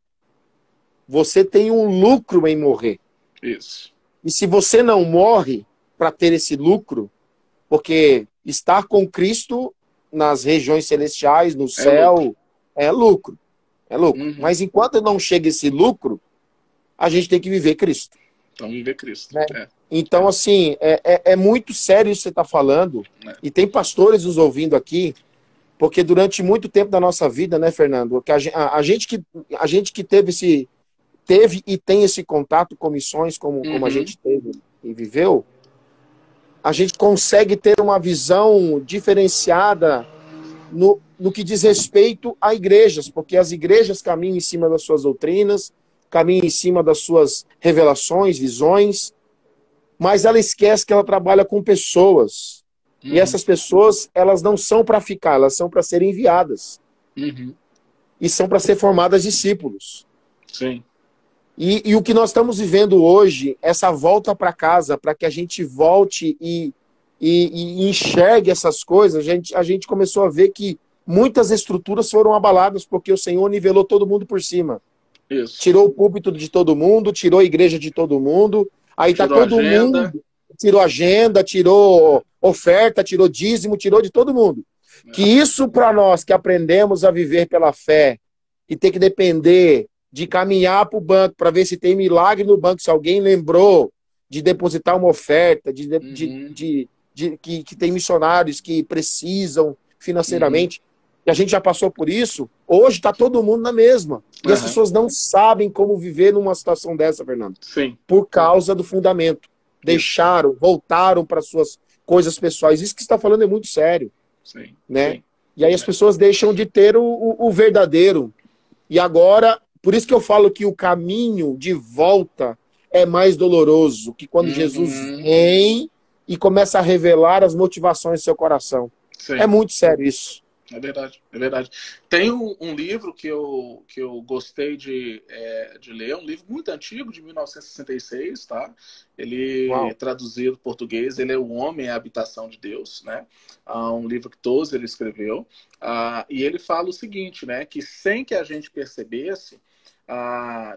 Você tem um lucro em morrer. Isso. E se você não morre para ter esse lucro, porque estar com Cristo nas regiões celestiais, no céu, é lucro. É lucro. Mas enquanto não chega esse lucro, a gente tem que viver Cristo. Então, viver Cristo. Né? Então, assim, é muito sério isso que você está falando. E tem pastores nos ouvindo aqui, porque durante muito tempo da nossa vida, né, Fernando, que a gente que teve e tem esse contato com missões como a gente teve e viveu, a gente consegue ter uma visão diferenciada no que diz respeito a igrejas, porque as igrejas caminham em cima das suas doutrinas, caminham em cima das suas revelações, visões, mas ela esquece que ela trabalha com pessoas. E essas pessoas, elas não são para ficar, elas são para serem enviadas. E são para ser formadas discípulos. Sim. E o que nós estamos vivendo hoje, essa volta para casa, para que a gente volte e enxergue essas coisas, a gente começou a ver que muitas estruturas foram abaladas porque o Senhor nivelou todo mundo por cima. Isso. Tirou o púlpito de todo mundo, tirou a igreja de todo mundo, aí tá todo mundo, tirou agenda, tirou oferta, tirou dízimo, tirou de todo mundo. Que isso para nós que aprendemos a viver pela fé e ter que depender de caminhar para o banco para ver se tem milagre no banco, se alguém lembrou de depositar uma oferta, que tem missionários que precisam financeiramente, e a gente já passou por isso, hoje está todo mundo na mesma. E as pessoas não sabem como viver numa situação dessa, Fernando. Sim. Por causa do fundamento. Deixaram, voltaram para suas coisas pessoais. Isso que você está falando é muito sério. Sim. Né? Sim. E aí as pessoas deixam de ter o verdadeiro. E agora, por isso que eu falo que o caminho de volta é mais doloroso, que quando Jesus vem e começa a revelar as motivações do seu coração. Sim. É muito sério isso. É verdade, é verdade. Tem um livro que eu gostei de ler, um livro muito antigo, de 1966, tá? Ele é traduzido em português, ele é O Homem e a Habitação de Deus, né? Um livro que Tozer escreveu. E ele fala o seguinte, né? Que sem que a gente percebesse,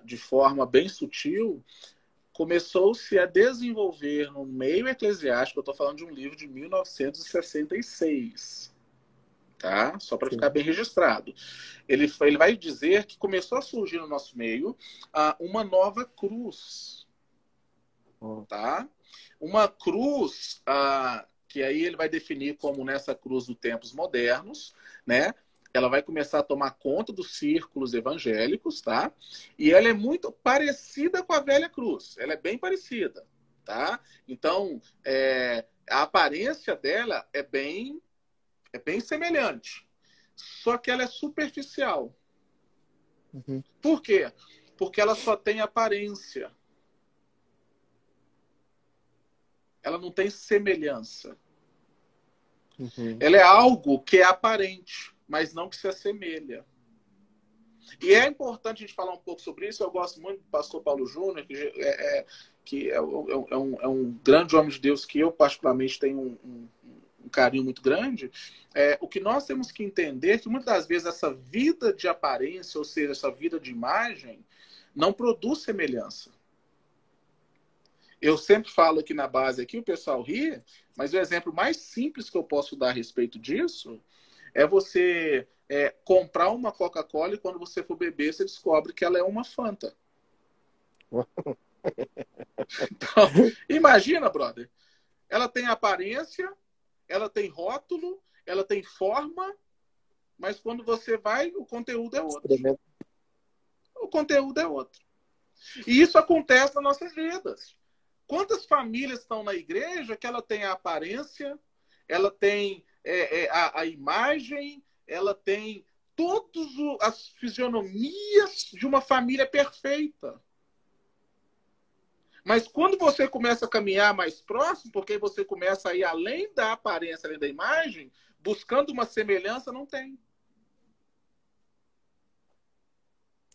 de forma bem sutil, começou-se a desenvolver no meio eclesiástico, eu estou falando de um livro de 1966, tá? Só para ficar bem registrado. Ele vai dizer que começou a surgir no nosso meio uma nova cruz, tá? Uma cruz que aí ele vai definir como nessa cruz dos tempos modernos, né? Ela vai começar a tomar conta dos círculos evangélicos, tá? E ela é muito parecida com a velha cruz. Ela é bem parecida, tá? Então, a aparência dela é bem semelhante. Só que ela é superficial. Por quê? Porque ela só tem aparência. Ela não tem semelhança. Ela é algo que é aparente, mas não que se assemelha. E é importante a gente falar um pouco sobre isso. Eu gosto muito do pastor Paulo Júnior, que é um grande homem de Deus que eu particularmente tenho um carinho muito grande. O que nós temos que entender é que muitas das vezes essa vida de aparência, ou seja, essa vida de imagem, não produz semelhança. Eu sempre falo aqui na base, aqui o pessoal ri, mas o exemplo mais simples que eu posso dar a respeito disso é você comprar uma Coca-Cola e quando você for beber, você descobre que ela é uma Fanta. Então, imagina, brother. Ela tem aparência, ela tem rótulo, ela tem forma, mas quando você vai, o conteúdo é outro. O conteúdo é outro. E isso acontece nas nossas vidas. Quantas famílias estão na igreja que ela tem a aparência, ela tem a imagem, ela tem todas as fisionomias de uma família perfeita. Mas quando você começa a caminhar mais próximo, porque você começa a ir além da aparência, além da imagem, buscando uma semelhança, não tem.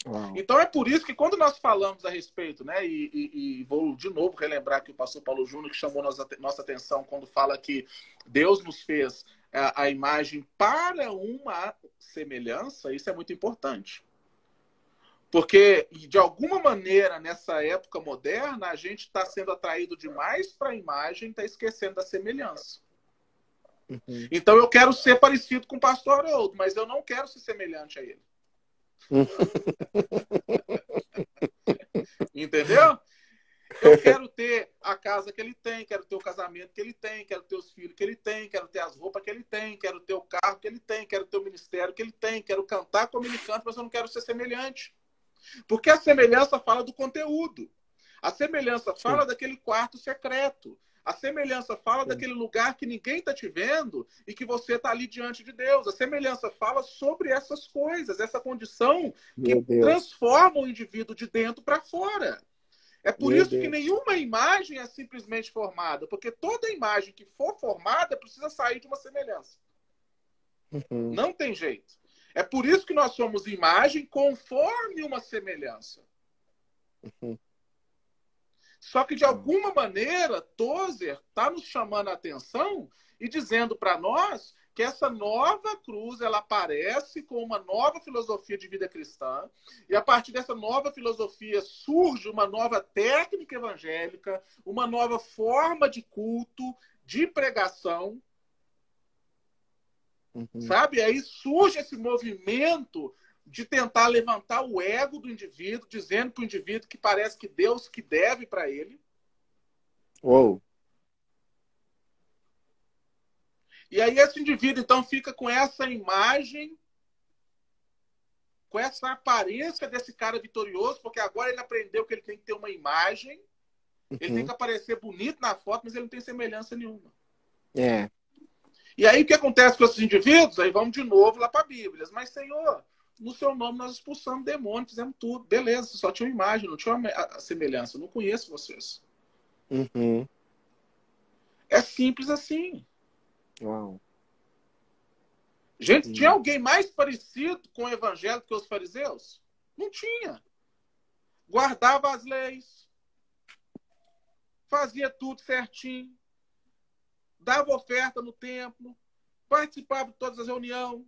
Uau. Então é por isso que quando nós falamos a respeito, né, e vou de novo relembrar que o pastor Paulo Júnior que chamou nossa atenção quando fala que Deus nos fez a imagem para uma semelhança, isso é muito importante. Porque, de alguma maneira, nessa época moderna, a gente está sendo atraído demais para a imagem e está esquecendo da semelhança. Uhum. Então eu quero ser parecido com o pastor Haroldo, mas eu não quero ser semelhante a ele. Entendeu? Eu quero ter a casa que ele tem, quero ter o casamento que ele tem, quero ter os filhos que ele tem, quero ter as roupas que ele tem, quero ter o carro que ele tem, quero ter o ministério que ele tem, quero cantar como ele canta, mas eu não quero ser semelhante. Porque a semelhança fala do conteúdo. A semelhança fala daquele quarto secreto. A semelhança fala daquele lugar que ninguém está te vendo e que você está ali diante de Deus. A semelhança fala sobre essas coisas, essa condição que transforma o indivíduo de dentro para fora. É por isso que nenhuma imagem é simplesmente formada, porque toda imagem que for formada precisa sair de uma semelhança. Uhum. Não tem jeito. É por isso que nós somos imagem conforme uma semelhança. Uhum. Só que, de alguma maneira, Tozer está nos chamando a atenção e dizendo para nós que essa nova cruz ela aparece com uma nova filosofia de vida cristã, e a partir dessa nova filosofia surge uma nova técnica evangélica, uma nova forma de culto, de pregação. Uhum. Sabe? Aí surge esse movimento de tentar levantar o ego do indivíduo, dizendo para o indivíduo que parece que Deus que deve para ele. Uou. E aí esse indivíduo, então, fica com essa imagem, com essa aparência desse cara vitorioso, porque agora ele aprendeu que ele tem que ter uma imagem, ele tem que aparecer bonito na foto, mas ele não tem semelhança nenhuma. É. E aí o que acontece com esses indivíduos? Aí vamos de novo lá para a Bíblia. Mas, Senhor, no seu nome nós expulsamos demônios, fizemos tudo. Beleza, você só tinha uma imagem, não tinha a semelhança. Eu não conheço vocês. Uhum. É simples assim. Uau. Gente, tinha alguém mais parecido com o evangelho que os fariseus? Não tinha. Guardava as leis. Fazia tudo certinho. Dava oferta no templo. Participava de todas as reuniões.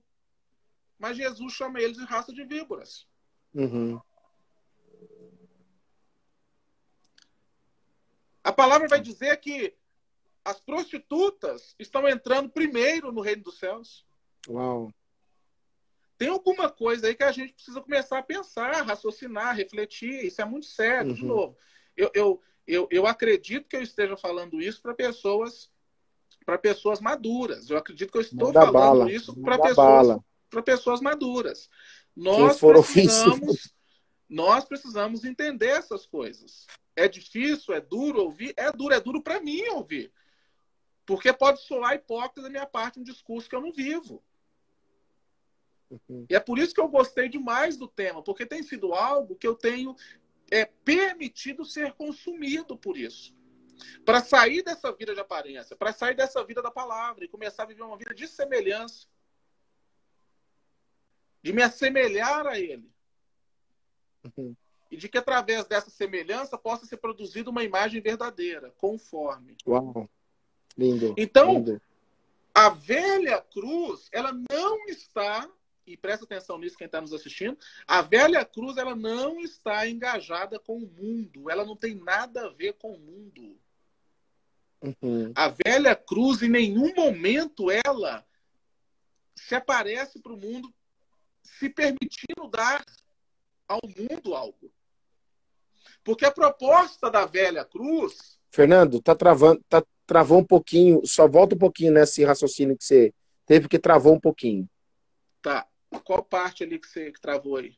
Mas Jesus chama eles de raça de víboras. Uhum. A palavra vai dizer que as prostitutas estão entrando primeiro no reino dos céus. Uau. Tem alguma coisa aí que a gente precisa começar a pensar, raciocinar, refletir. Isso é muito sério. De novo, eu acredito que eu esteja falando isso para pessoas maduras. Eu acredito que eu estou falando isso para pessoas maduras. Nós precisamos entender essas coisas. É difícil, é duro ouvir? É duro para mim ouvir. Porque pode soar hipócrita da minha parte um discurso que eu não vivo. E é por isso que eu gostei demais do tema, porque tem sido algo que eu tenho permitido ser consumido por isso. Para sair dessa vida de aparência, para sair dessa vida da palavra e começar a viver uma vida de semelhança. De me assemelhar a ele. E de que através dessa semelhança possa ser produzida uma imagem verdadeira, conforme. Uau. Lindo. Então, lindo. A velha cruz, ela não está, e presta atenção nisso quem está nos assistindo, a velha cruz ela não está engajada com o mundo. Ela não tem nada a ver com o mundo. A velha cruz, em nenhum momento, ela se aparece para o mundo se permitindo dar ao mundo algo. Porque a proposta da velha cruz... Fernando, travou um pouquinho, só volta um pouquinho nesse raciocínio que você teve, porque travou um pouquinho. Tá. Qual parte ali que travou aí?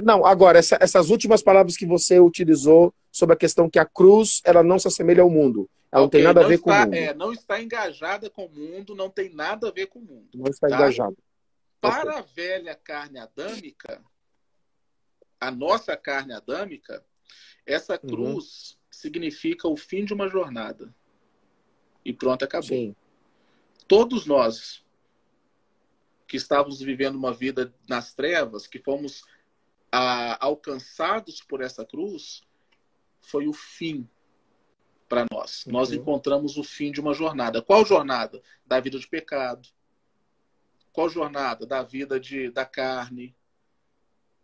Não, agora, essas últimas palavras que você utilizou sobre a questão que a cruz, ela não se assemelha ao mundo. Ela não tem Ok, nada a ver com o mundo. não está engajada com o mundo, não tem nada a ver com o mundo. Não está Tá? engajado. Ok. Para a velha carne adâmica, a nossa carne adâmica, essa cruz significa o fim de uma jornada. E pronto, acabou. Sim. Todos nós que estávamos vivendo uma vida nas trevas, que fomos alcançados por essa cruz, foi o fim para nós. Nós encontramos o fim de uma jornada. Qual jornada? Da vida de pecado. Qual jornada? Da vida da carne,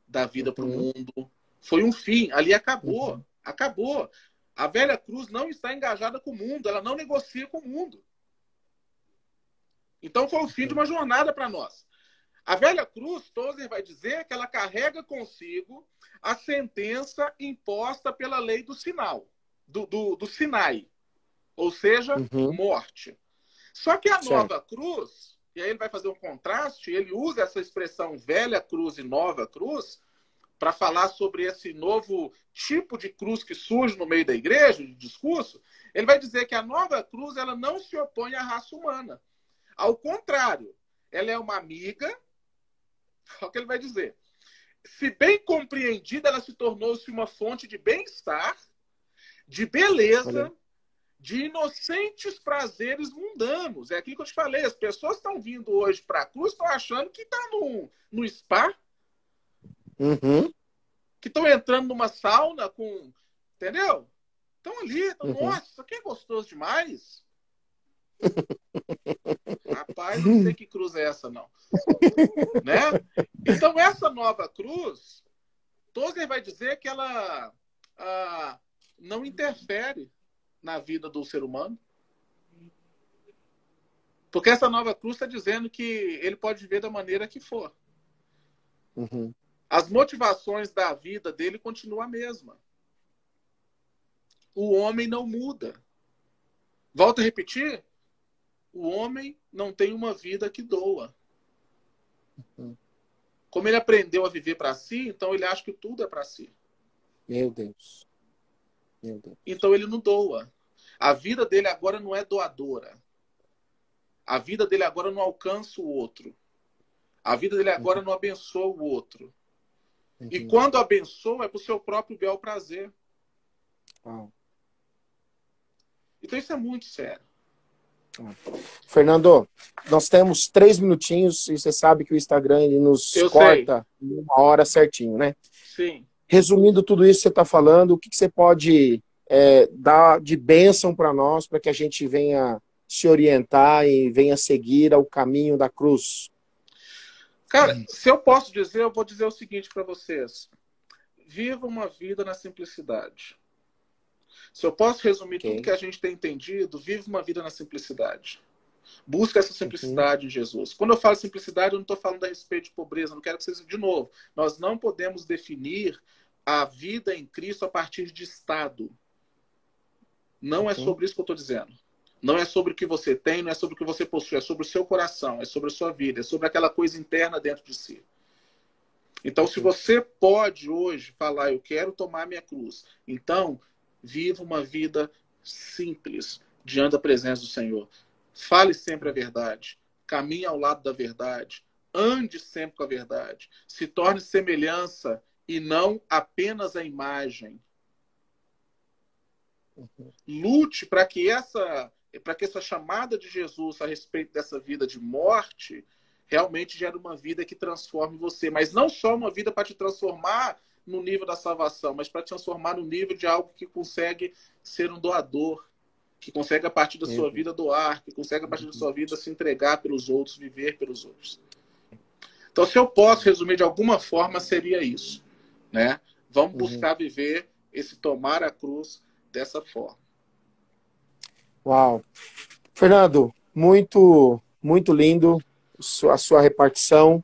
da vida para o mundo. Foi um fim. Ali acabou. Acabou. A velha cruz não está engajada com o mundo. Ela não negocia com o mundo. Então foi o fim de uma jornada para nós. A velha cruz, Tozer vai dizer que ela carrega consigo a sentença imposta pela lei do sinal, do Sinai. Ou seja, morte. Só que a nova cruz, e aí ele vai fazer um contraste, ele usa essa expressão velha cruz e nova cruz para falar sobre esse novo tipo de cruz que surge no meio da igreja, de discurso. Ele vai dizer que a nova cruz ela não se opõe à raça humana. Ao contrário, ela é uma amiga. Olha o que ele vai dizer. Se bem compreendida, ela se tornou-se uma fonte de bem-estar, de beleza, de inocentes prazeres mundanos. É aquilo que eu te falei. As pessoas estão vindo hoje para a cruz, estão achando que está no spa, que estão entrando numa sauna com... Entendeu? Estão ali. Nossa, isso aqui é gostoso demais. Rapaz, não sei que cruz é essa, não. Né? Então, essa nova cruz, Tozer vai dizer que ela não interfere na vida do ser humano. Porque essa nova cruz está dizendo que ele pode viver da maneira que for. As motivações da vida dele continuam a mesma. O homem não muda. Volto a repetir. O homem não tem uma vida que doa. Como ele aprendeu a viver para si, então ele acha que tudo é para si. Meu Deus. Meu Deus. Então ele não doa. A vida dele agora não é doadora. A vida dele agora não alcança o outro. A vida dele agora não abençoa o outro. E quando abençoa, é para o seu próprio bel prazer. Então isso é muito sério. Fernando, nós temos 3 minutinhos e você sabe que o Instagram ele nos corta em 1 hora certinho, né? Sim. Resumindo tudo isso que você está falando, o que você pode dar de bênção para nós, para que a gente venha se orientar e venha seguir ao caminho da cruz? Cara, se eu posso dizer, eu vou dizer o seguinte para vocês. Viva uma vida na simplicidade. Se eu posso resumir tudo que a gente tem entendido, vive uma vida na simplicidade. Busca essa simplicidade em Jesus. Quando eu falo simplicidade, eu não estou falando a respeito de pobreza. Não quero que vocês... De novo, nós não podemos definir a vida em Cristo a partir de estado. Não é sobre isso que eu estou dizendo. Não é sobre o que você tem, não é sobre o que você possui. É sobre o seu coração, é sobre a sua vida, é sobre aquela coisa interna dentro de si. Então, se você pode hoje falar, eu quero tomar minha cruz, então... Viva uma vida simples, diante da presença do Senhor. Fale sempre a verdade. Caminhe ao lado da verdade. Ande sempre com a verdade. Se torne semelhança e não apenas a imagem. Lute para que essa chamada de Jesus a respeito dessa vida de morte realmente gere uma vida que transforme você. Mas não só uma vida para te transformar no nível da salvação, mas para transformar no nível de algo que consegue ser um doador, que consegue a partir da sua vida doar, que consegue a partir da sua vida se entregar pelos outros, viver pelos outros. Então, se eu posso resumir de alguma forma, seria isso, né? Vamos buscar viver esse tomar a cruz dessa forma. Uau! Fernando, muito, muito lindo a sua repartição.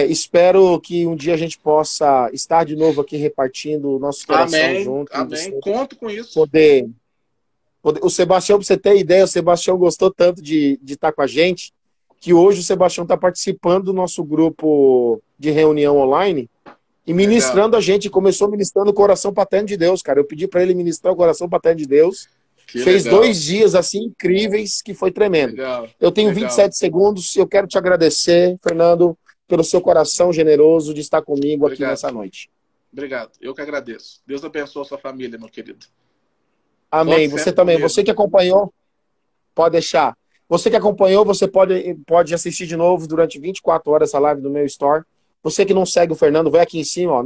Espero que um dia a gente possa estar de novo aqui repartindo o nosso coração junto. Amém. Conto com isso. Poder... O Sebastião, para você ter ideia, o Sebastião gostou tanto de estar com a gente, que hoje o Sebastião está participando do nosso grupo de reunião online E ministrando a gente, começou ministrando o coração paterno de Deus, cara. Eu pedi para ele ministrar o coração paterno de Deus. Que Fez legal. 2 dias assim incríveis, que foi tremendo. Legal. Eu tenho Legal. 27 segundos. Eu quero te agradecer, Fernando, pelo seu coração generoso de estar comigo aqui nessa noite. Obrigado. Eu que agradeço. Deus abençoe a sua família, meu querido. Amém. Você também. Você que acompanhou, pode deixar. Você que acompanhou, você pode assistir de novo durante 24 horas essa live do meu store. Você que não segue o Fernando, vai aqui em cima, ó.